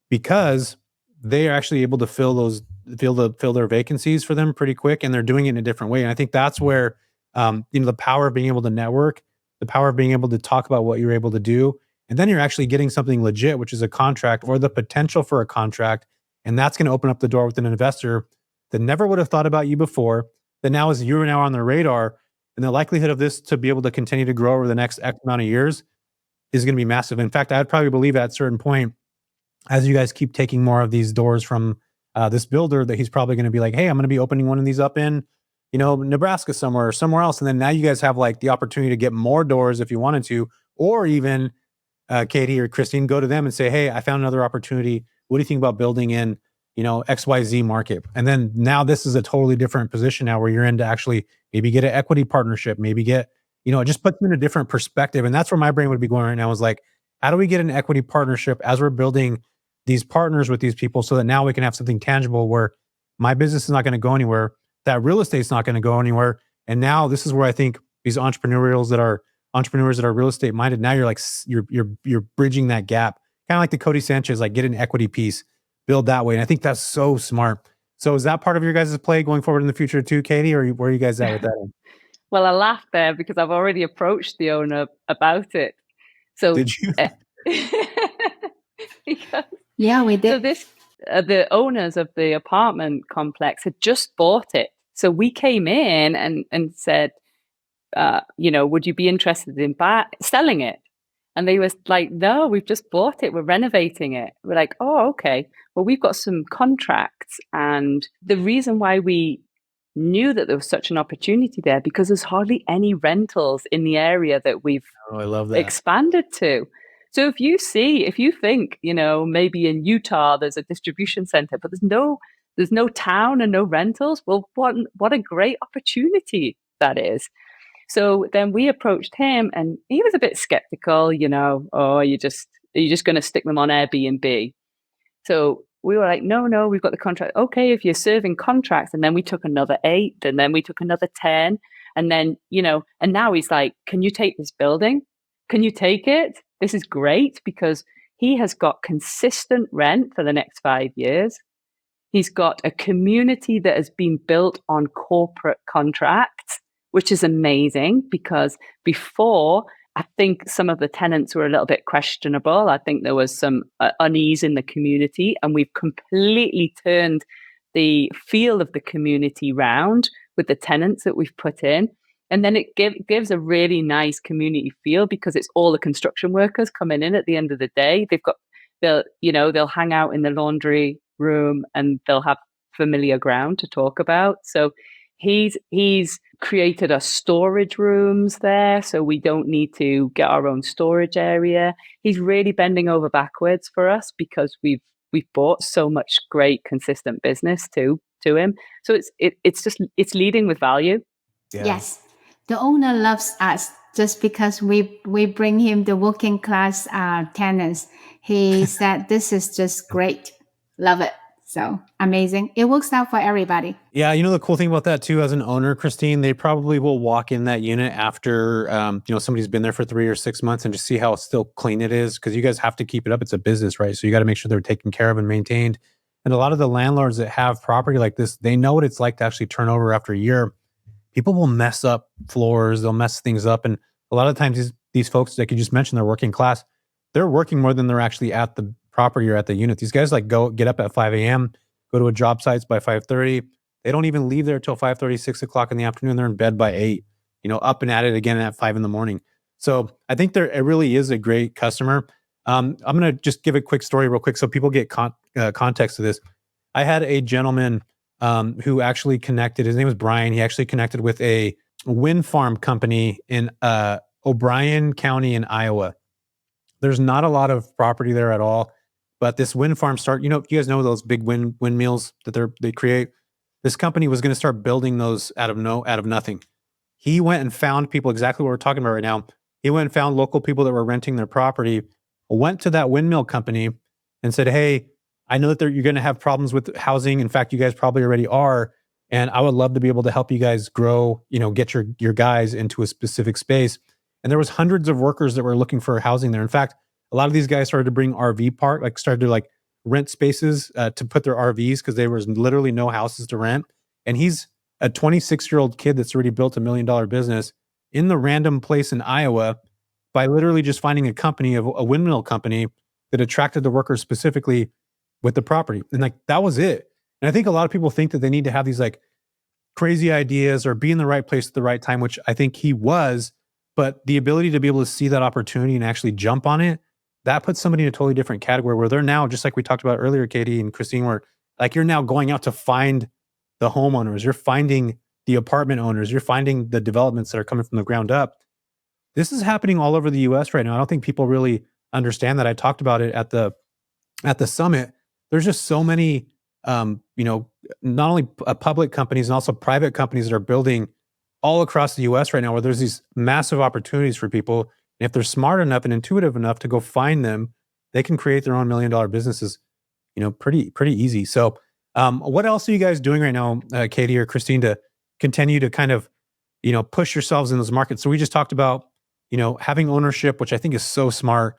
because they are actually able to fill their vacancies for them pretty quick, and they're doing it in a different way. And I think that's where the power of being able to network, the power of being able to talk about what you're able to do, and then you're actually getting something legit, which is a contract or the potential for a contract, and that's going to open up the door with an investor that never would have thought about you before. That now is you're now on their radar, and the likelihood of this to be able to continue to grow over the next X amount of years is going to be massive. In fact, I'd probably believe at a certain point, as you guys keep taking more of these doors from this builder, that he's probably going to be like, "Hey, I'm going to be opening one of these up in, Nebraska somewhere or somewhere else." And then now you guys have like the opportunity to get more doors if you wanted to, or even Katie or Christine, go to them and say, "Hey, I found another opportunity. What do you think about building in, XYZ market?" And then now this is a totally different position now where you're in to actually maybe get an equity partnership, maybe get, it just puts you in a different perspective. And that's where my brain would be going right now, is like, how do we get an equity partnership as we're building these partners with these people, so that now we can have something tangible where my business is not going to go anywhere, that real estate's not going to go anywhere. And now this is where I think these entrepreneurs that are real estate minded, now you're like, you're bridging that gap, kind of like the Cody Sanchez, like get an equity piece, build that way. And I think that's so smart. So is that part of your guys' play going forward in the future too, Katie, or where are you guys at with that? Well, I laughed there because I've already approached the owner about it. So Did you? because, Yeah, we did. so the owners of the apartment complex had just bought it. So we came in and said, would you be interested in selling it? And they was like, "No, we've just bought it. We're renovating it." We're like, "Oh, okay. Well, we've got some contracts." And the reason why we knew that there was such an opportunity there, because there's hardly any rentals in the area that we've Oh, I love that. expanded to. So if you think, maybe in Utah there's a distribution center, but there's no town and no rentals. Well, what a great opportunity that is. So then we approached him, and he was a bit skeptical, "Oh, are you just going to stick them on Airbnb?" So we were like, no, we've got the contract. Okay, if you're serving contracts. And then we took another 8, and then we took another 10. And then, and now he's like, "Can you take this building? Can you take it? This is great," because he has got consistent rent for the next 5 years. He's got a community that has been built on corporate contracts, which is amazing, because before, I think some of the tenants were a little bit questionable. I think there was some unease in the community, and we've completely turned the feel of the community round with the tenants that we've put in. And then it gives a really nice community feel because it's all the construction workers coming in at the end of the day. They'll hang out in the laundry room and they'll have familiar ground to talk about. So he's created us storage rooms there, so we don't need to get our own storage area. He's really bending over backwards for us because we've bought so much great consistent business to him. So it's leading with value. Yeah. Yes. The owner loves us just because we bring him the working class tenants. He said, this is just great. Love it. So amazing. It works out for everybody. Yeah, the cool thing about that too, as an owner, Christine, they probably will walk in that unit after somebody's been there for 3 or 6 months and just see how still clean it is, because you guys have to keep it up. It's a business, right? So you got to make sure they're taken care of and maintained. And a lot of the landlords that have property like this, they know what it's like to actually turn over after a year. People will mess up floors, they'll mess things up, and a lot of times these folks, like you just mentioned, they're working class. They're working more than they're actually at the property or at the unit. These guys get up at 5 a.m., go to a job sites by 5:30. They don't even leave there till 5:30, 6 o'clock in the afternoon. They're in bed by 8, up and at it again at 5 in the morning. So I think it really is a great customer. I'm going to just give a quick story real quick so people get context to this. I had a gentleman who actually connected. His name was Brian. He actually connected with a wind farm company in O'Brien County in Iowa. There's not a lot of property there at all, but this wind farm you guys know those big windmills that they create. This company was going to start building those out of nothing. He went and found people, exactly what we're talking about right now. He went and found local people that were renting their property, went to that windmill company and said, hey, I know that you're going to have problems with housing. In fact, you guys probably already are. And I would love to be able to help you guys grow, get your guys into a specific space. And there was hundreds of workers that were looking for housing there. In fact, a lot of these guys started to bring started to rent spaces to put their RVs because there was literally no houses to rent. And he's a 26-year-old kid that's already built $1 million business in the random place in Iowa by literally just finding a windmill company that attracted the workers specifically with the property. And that was it. And I think a lot of people think that they need to have these crazy ideas or be in the right place at the right time, which I think he was, but the ability to be able to see that opportunity and actually jump on it, that puts somebody in a totally different category where they're now, just like we talked about earlier, Katie and Christine, where you're now going out to find the homeowners, you're finding the apartment owners, you're finding the developments that are coming from the ground up. This is happening all over the US right now. I don't think people really understand that. I talked about it at the summit. There's just so many, not only public companies and also private companies that are building all across the US right now, where there's these massive opportunities for people. And if they're smart enough and intuitive enough to go find them, they can create their own $1 million businesses, pretty easy. So what else are you guys doing right now, Katie or Christine, to continue to kind of, push yourselves in those markets? So we just talked about, having ownership, which I think is so smart.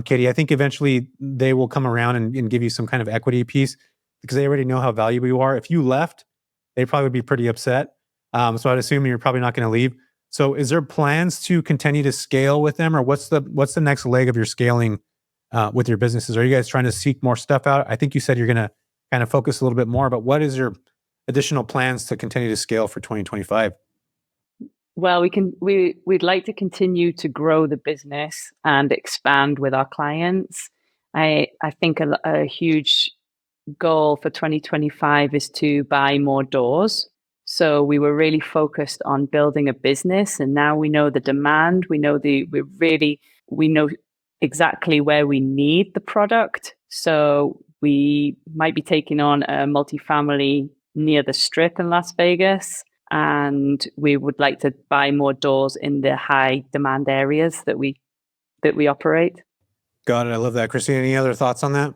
Katie, I think eventually they will come around and give you some kind of equity piece because they already know how valuable you are. If you left, they'd probably be pretty upset. So I'd assume you're probably not going to leave. So is there plans to continue to scale with them, or what's the next leg of your scaling with your businesses? Are you guys trying to seek more stuff out? I think you said you're going to kind of focus a little bit more, but what is your additional plans to continue to scale for 2025? Well, we'd like to continue to grow the business and expand with our clients. I think a huge goal for 2025 is to buy more doors. So we were really focused on building a business, and now we know the demand. We know exactly where we need the product. So we might be taking on a multifamily near the Strip in Las Vegas. And we would like to buy more doors in the high demand areas that we operate. Got it. I love that. Christine, any other thoughts on that?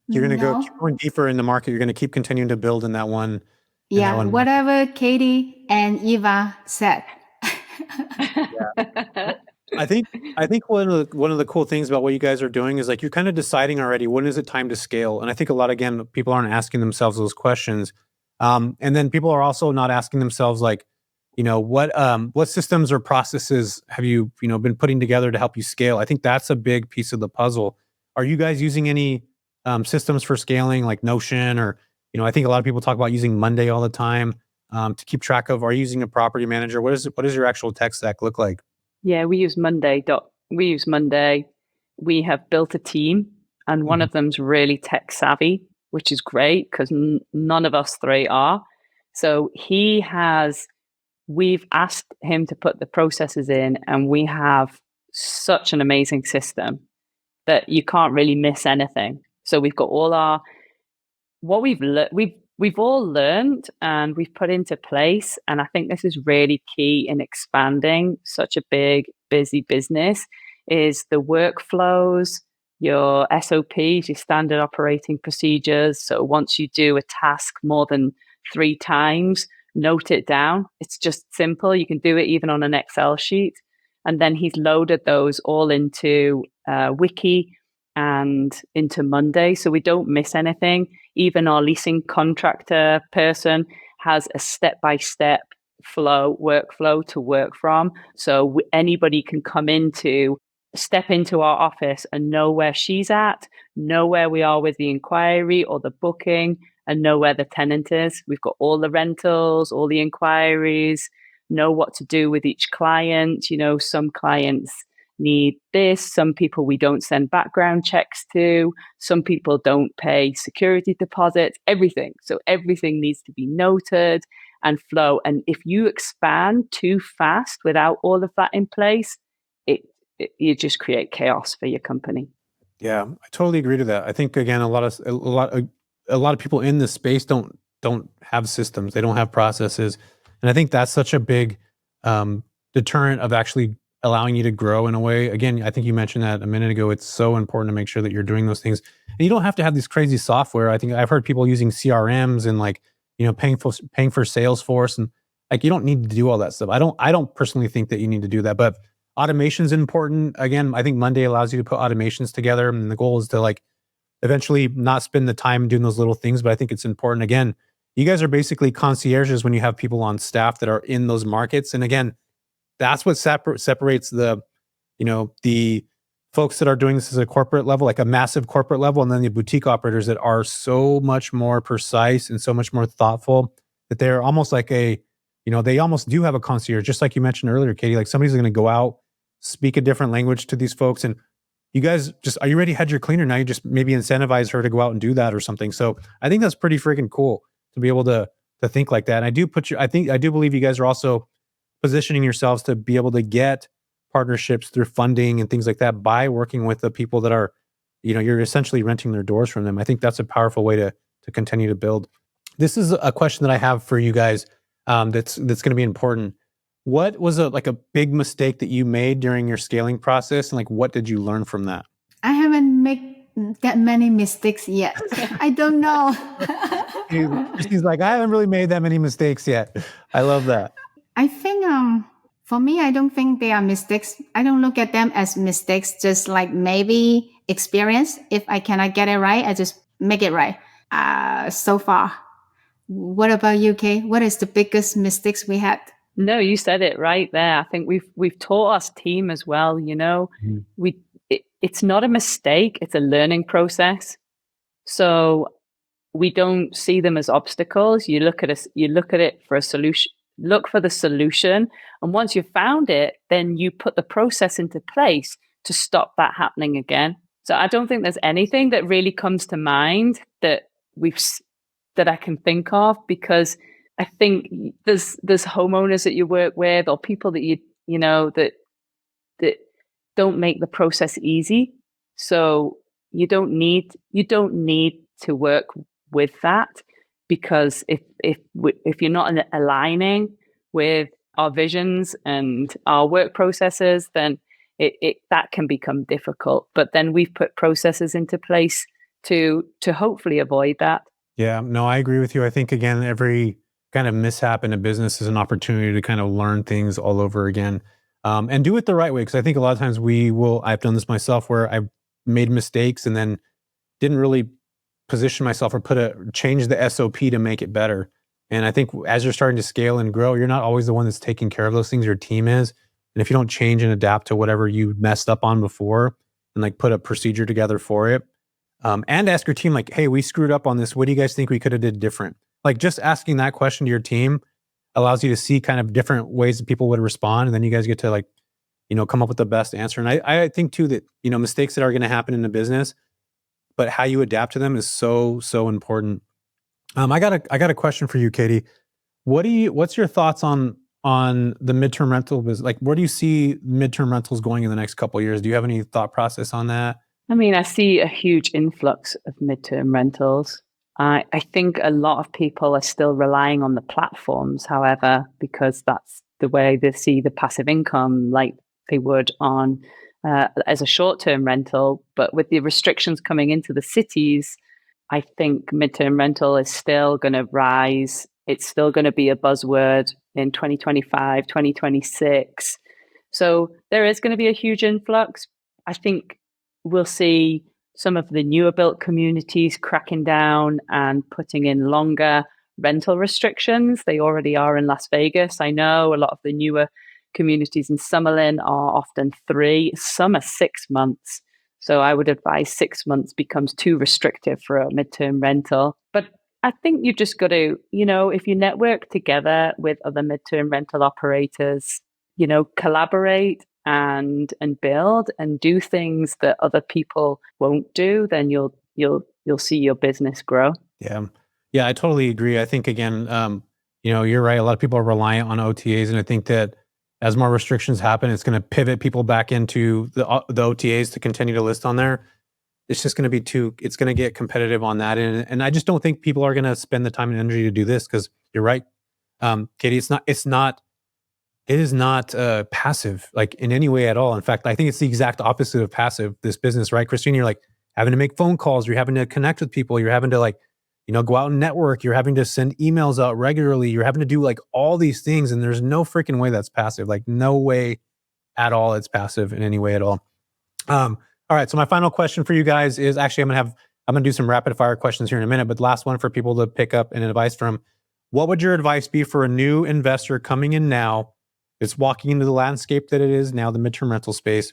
You're going to keep going deeper in the market. You're going to keep continuing to build in that one. Yeah, whatever Katie and Eva said. Yeah. I think one of the cool things about what you guys are doing is you're kind of deciding already, when is it time to scale? And I think a lot, again, people aren't asking themselves those questions. And then people are also not asking themselves what systems or processes have you been putting together to help you scale? I think that's a big piece of the puzzle. Are you guys using any systems for scaling like Notion or I think a lot of people talk about using Monday all the time to keep track of. Are you using a property manager? What does your actual tech stack look like? Yeah, we use Monday. We have built a team, and one of them's really tech savvy, which is great because none of us three are. So we've asked him to put the processes in, and we have such an amazing system that you can't really miss anything. So we've got what we've all learned and we've put into place, and I think this is really key in expanding such a big, busy business, is the workflows, your SOPs, your standard operating procedures. So once you do a task more than 3 times, note it down. It's just simple. You can do it even on an Excel sheet. And then he's loaded those all into Wiki and into Monday, so we don't miss anything. Even our leasing contractor person has a step-by-step workflow to work from. So anybody can step into our office and know where she's at, know where we are with the inquiry or the booking, and know where the tenant is. We've got all the rentals, all the inquiries, know what to do with each client. Some clients need this. Some people we don't send background checks to. Some people don't pay security deposits, everything. So everything needs to be noted and flow. And if you expand too fast without all of that in place, you just create chaos for your company. Yeah, I totally agree to that. I think again, a lot of people in this space don't have systems. They don't have processes, and I think that's such a big deterrent of actually allowing you to grow in a way. Again, I think you mentioned that a minute ago. It's so important to make sure that you're doing those things, and you don't have to have this crazy software. I think I've heard people using CRMs and paying for Salesforce, and you don't need to do all that stuff. I don't personally think that you need to do that, but automation is important. Again, I think Monday allows you to put automations together, and the goal is to eventually not spend the time doing those little things. But I think it's important. Again, you guys are basically concierges when you have people on staff that are in those markets, and again, that's what separates the folks that are doing this as a corporate level, like a massive corporate level, and then the boutique operators that are so much more precise and so much more thoughtful that they're almost like they almost do have a concierge, just like you mentioned earlier, Katie. Like somebody's going to go out, speak a different language to these folks, and you guys are you ready to head your cleaner? Now you just maybe incentivize her to go out and do that or something. So I think that's pretty freaking cool to be able to think like that. And I do believe you guys are also positioning yourselves to be able to get partnerships through funding and things like that by working with the people that are, you're essentially renting their doors from them. I think that's a powerful way to continue to build. This is a question that I have for you guys that's going to be important. What was a big mistake that you made during your scaling process, and what did you learn from that? I haven't made that many mistakes yet. I don't know. She's like, I haven't really made that many mistakes yet. I love that. I think for me, I don't think they are mistakes. I don't look at them as mistakes, just like maybe experience. If I cannot get it right, I just make it right. So far. What about you, Kay? What is the biggest mistakes we had? No, you said it right there. I think we've taught our team as well. It's not a mistake; it's a learning process. So we don't see them as obstacles. You look at it for a solution. Look for the solution, and once you've found it, then you put the process into place to stop that happening again. So I don't think there's anything that really comes to mind that I can think of, because I think there's homeowners that you work with, or people that that don't make the process easy. So you don't need to work with that, because if you're not aligning with our visions and our work processes, then that can become difficult. But then we've put processes into place to hopefully avoid that. Yeah, no, I agree with you. I think again, every kind of mishap in a business is an opportunity to kind of learn things all over again, and do it the right way. Because I think a lot of times I've done this myself, where I've made mistakes and then didn't really position myself or change the SOP to make it better. And I think as you're starting to scale and grow, you're not always the one that's taking care of those things. Your team is. And if you don't change and adapt to whatever you messed up on before and put a procedure together for it, and ask your team like, hey, we screwed up on this. What do you guys think we could have did different? Like just asking that question to your team allows you to see kind of different ways that people would respond. And then you guys get to like, come up with the best answer. And I think too that, mistakes that are going to happen in the business, but how you adapt to them is so, so important. I got a question for you, Katie. What's your thoughts on the midterm rental business? Like, where do you see midterm rentals going in the next couple of years? Do you have any thought process on that? I mean, I see a huge influx of midterm rentals. I think a lot of people are still relying on the platforms, however, because that's the way they see the passive income, like they would on as a short-term rental. But with the restrictions coming into the cities, I think midterm rental is still going to rise. It's still going to be a buzzword in 2025, 2026. So there is going to be a huge influx. I think we'll see some of the newer built communities cracking down and putting in longer rental restrictions. They already are in Las Vegas. I know a lot of the newer communities in Summerlin are often 3, some are 6 months. So I would advise 6 months becomes too restrictive for a midterm rental. But I think you just got to, if you network together with other midterm rental operators, collaborate and build and do things that other people won't do, then you'll see your business grow. Yeah, I totally agree. I think again, you're right. A lot of people are reliant on OTAs, and I think that as more restrictions happen, it's going to pivot people back into the OTAs to continue to list on there. It's just going to be it's going to get competitive on that. And I just don't think people are going to spend the time and energy to do this because you're right. Katie, it is not passive like in any way at all. In fact, I think it's the exact opposite of passive, this business, right? Christine, you're like having to make phone calls. You're having to connect with people. You're having to like, go out and network. You're having to send emails out regularly. You're having to do like all these things. And there's no freaking way that's passive. Like no way at all it's passive in any way at all. All right. So my final question for you guys is actually, I'm going to do some rapid fire questions here in a minute, but the last one for people to pick up and advice from. What would your advice be for a new investor coming in now? It's walking into the landscape that it is now, the midterm rental space.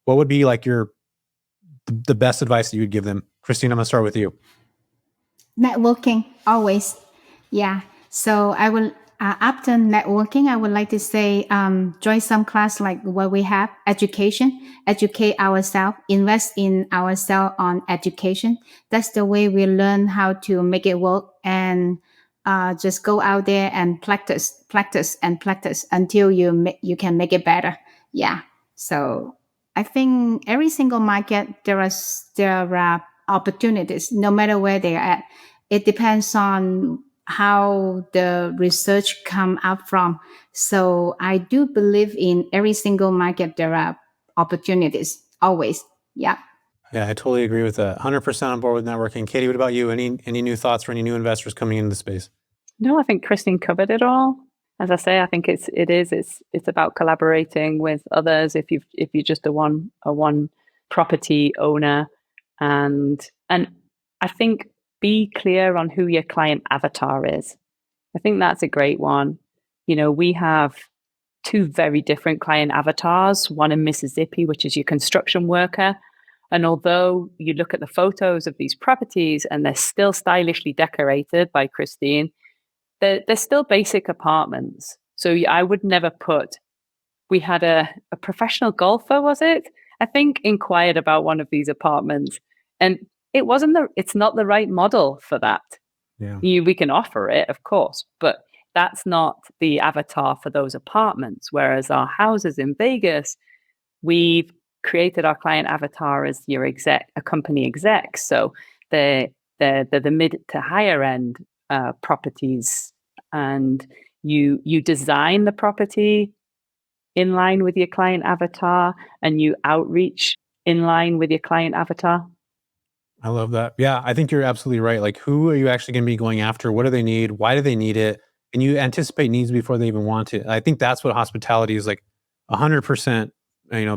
What would be like the best advice that you would give them? Christine, I'm going to start with you. Networking, always. Yeah. So I will, after networking, I would like to say, join some class like what we have, educate ourselves, invest in ourselves on education. That's the way we learn how to make it work, and just go out there and practice until you can make it better. Yeah. So I think every single market, there are opportunities, no matter where they are at. It depends on how the research come out from. So I do believe in every single market, there are opportunities always. Yeah. Yeah, I totally agree with that. 100% on board with networking. Katie, what about you? Any new thoughts for any new investors coming into the space? No, I think Christine covered it all. As I say, I think it's about collaborating with others. If you're just a one property owner, and I think be clear on who your client avatar is. I think that's a great one. We have 2 very different client avatars. One in Mississippi, which is your construction worker. And although you look at the photos of these properties and they're still stylishly decorated by Christine, they're still basic apartments. So I would never we had a professional golfer, was it? I think inquired about one of these apartments, and it's not the right model for that. Yeah. We can offer it, of course, but that's not the avatar for those apartments. Whereas our houses in Vegas, we've created our client avatar as a company exec. So they're the mid to higher end properties, and you design the property in line with your client avatar, and you outreach in line with your client avatar. I love that. Yeah, I think you're absolutely right. Like, who are you actually going to be going after? What do they need? Why do they need it? And you anticipate needs before they even want it. I think that's what hospitality is like 100%,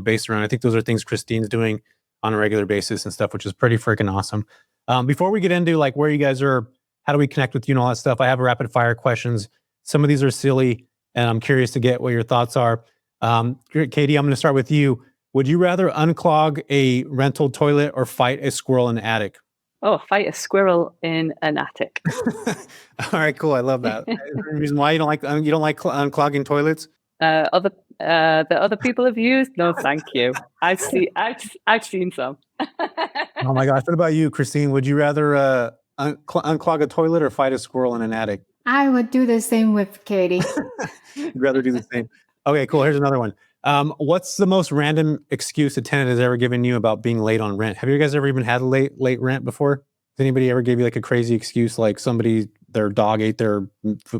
based around. I think those are things Christine's doing on a regular basis and stuff, which is pretty freaking awesome. Before we get into like where you guys are, how do we connect with you and all that stuff, I have rapid fire questions. Some of these are silly, and I'm curious to get what your thoughts are. Katie, I'm going to start with you. Would you rather unclog a rental toilet or fight a squirrel in the attic? Oh, fight a squirrel in an attic. All right, cool. I love that. Is there any reason why you don't like unclogging toilets? Other that other people have used? No, thank you. I've seen some. Oh my gosh. What about you, Christine? Would you rather unclog a toilet or fight a squirrel in an attic? I would do the same with Katie. You'd rather do the same. Okay, cool. Here's another one. What's the most random excuse a tenant has ever given you about being late on rent? Have you guys ever even had a late rent before? Has anybody ever gave you like a crazy excuse, like their dog ate their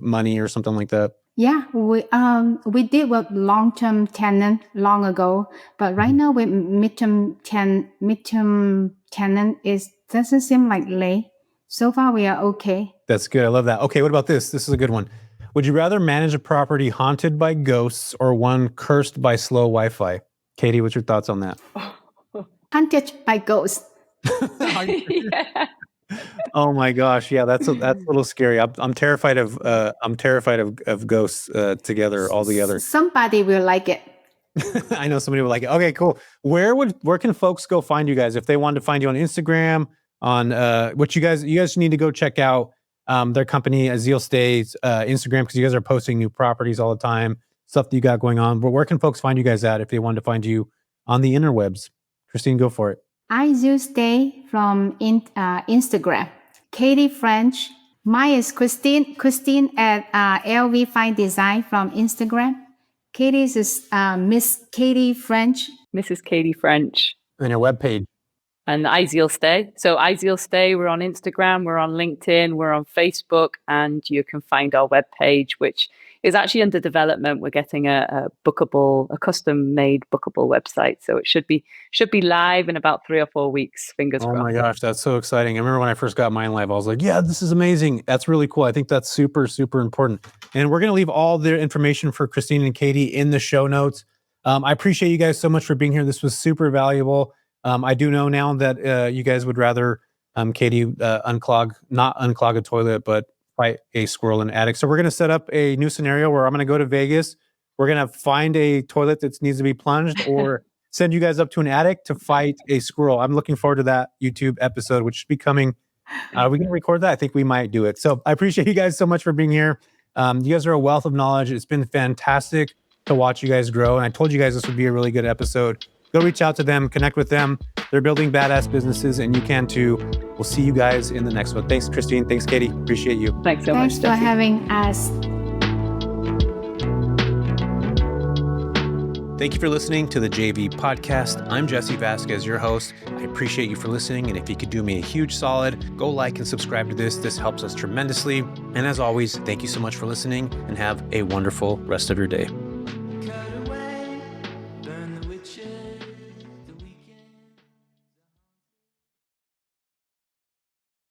money or something like that? Yeah, we did with long-term tenant long ago, but right now with midterm tenant doesn't seem like late. So far we are okay. That's good. I love that. Okay, what about this? This is a good one. Would you rather manage a property haunted by ghosts or one cursed by slow Wi-Fi? Katie, what's your thoughts on that? Hunted by ghosts. Yeah. Oh my gosh, yeah, that's a little scary. I'm terrified of ghosts together all together. Somebody will like it. I know somebody would like it. Okay, cool. Where can folks go find you guys if they wanted to find you on Instagram? On what you guys need to go check out their company Azil Stay's Instagram, because you guys are posting new properties all the time, stuff that you got going on. But where can folks find you guys at if they wanted to find you on the interwebs? Christine, go for it. Azil Stay from Instagram. Katie French. Mine is Christine at LV Fine Design from Instagram. Katie's is Miss Katie French. Mrs. Katie French. And your webpage. And Izeal Stay. So Izeal Stay, we're on Instagram, we're on LinkedIn, we're on Facebook, and you can find our webpage, which is actually under development. We're getting a custom-made bookable website. So it should be live in about 3 or 4 weeks. Fingers crossed. Oh my gosh, that's so exciting. I remember when I first got mine live, I was like, yeah, this is amazing. That's really cool. I think that's super, super important. And we're going to leave all the information for Christine and Katie in the show notes. I appreciate you guys so much for being here. This was super valuable. I do know now that you guys would rather Katie not unclog a toilet, but fight a squirrel in an attic. So we're going to set up a new scenario where I'm going to go to Vegas. We're going to find a toilet that needs to be plunged or send you guys up to an attic to fight a squirrel. I'm looking forward to that YouTube episode, which should be coming. Are we going to record that? I think we might do it. So I appreciate you guys so much for being here. You guys are a wealth of knowledge. It's been fantastic to watch you guys grow. And I told you guys this would be a really good episode. Go reach out to them, connect with them. They're building badass businesses, and you can too. We'll see you guys in the next one. Thanks, Christine. Thanks, Katie. Appreciate you. Thanks so much. Thanks for having us. Thank you for listening to the JV podcast. I'm Jesse Vasquez, your host. I appreciate you for listening. And if you could do me a huge solid, go like and subscribe to this. This helps us tremendously. And as always, thank you so much for listening and have a wonderful rest of your day.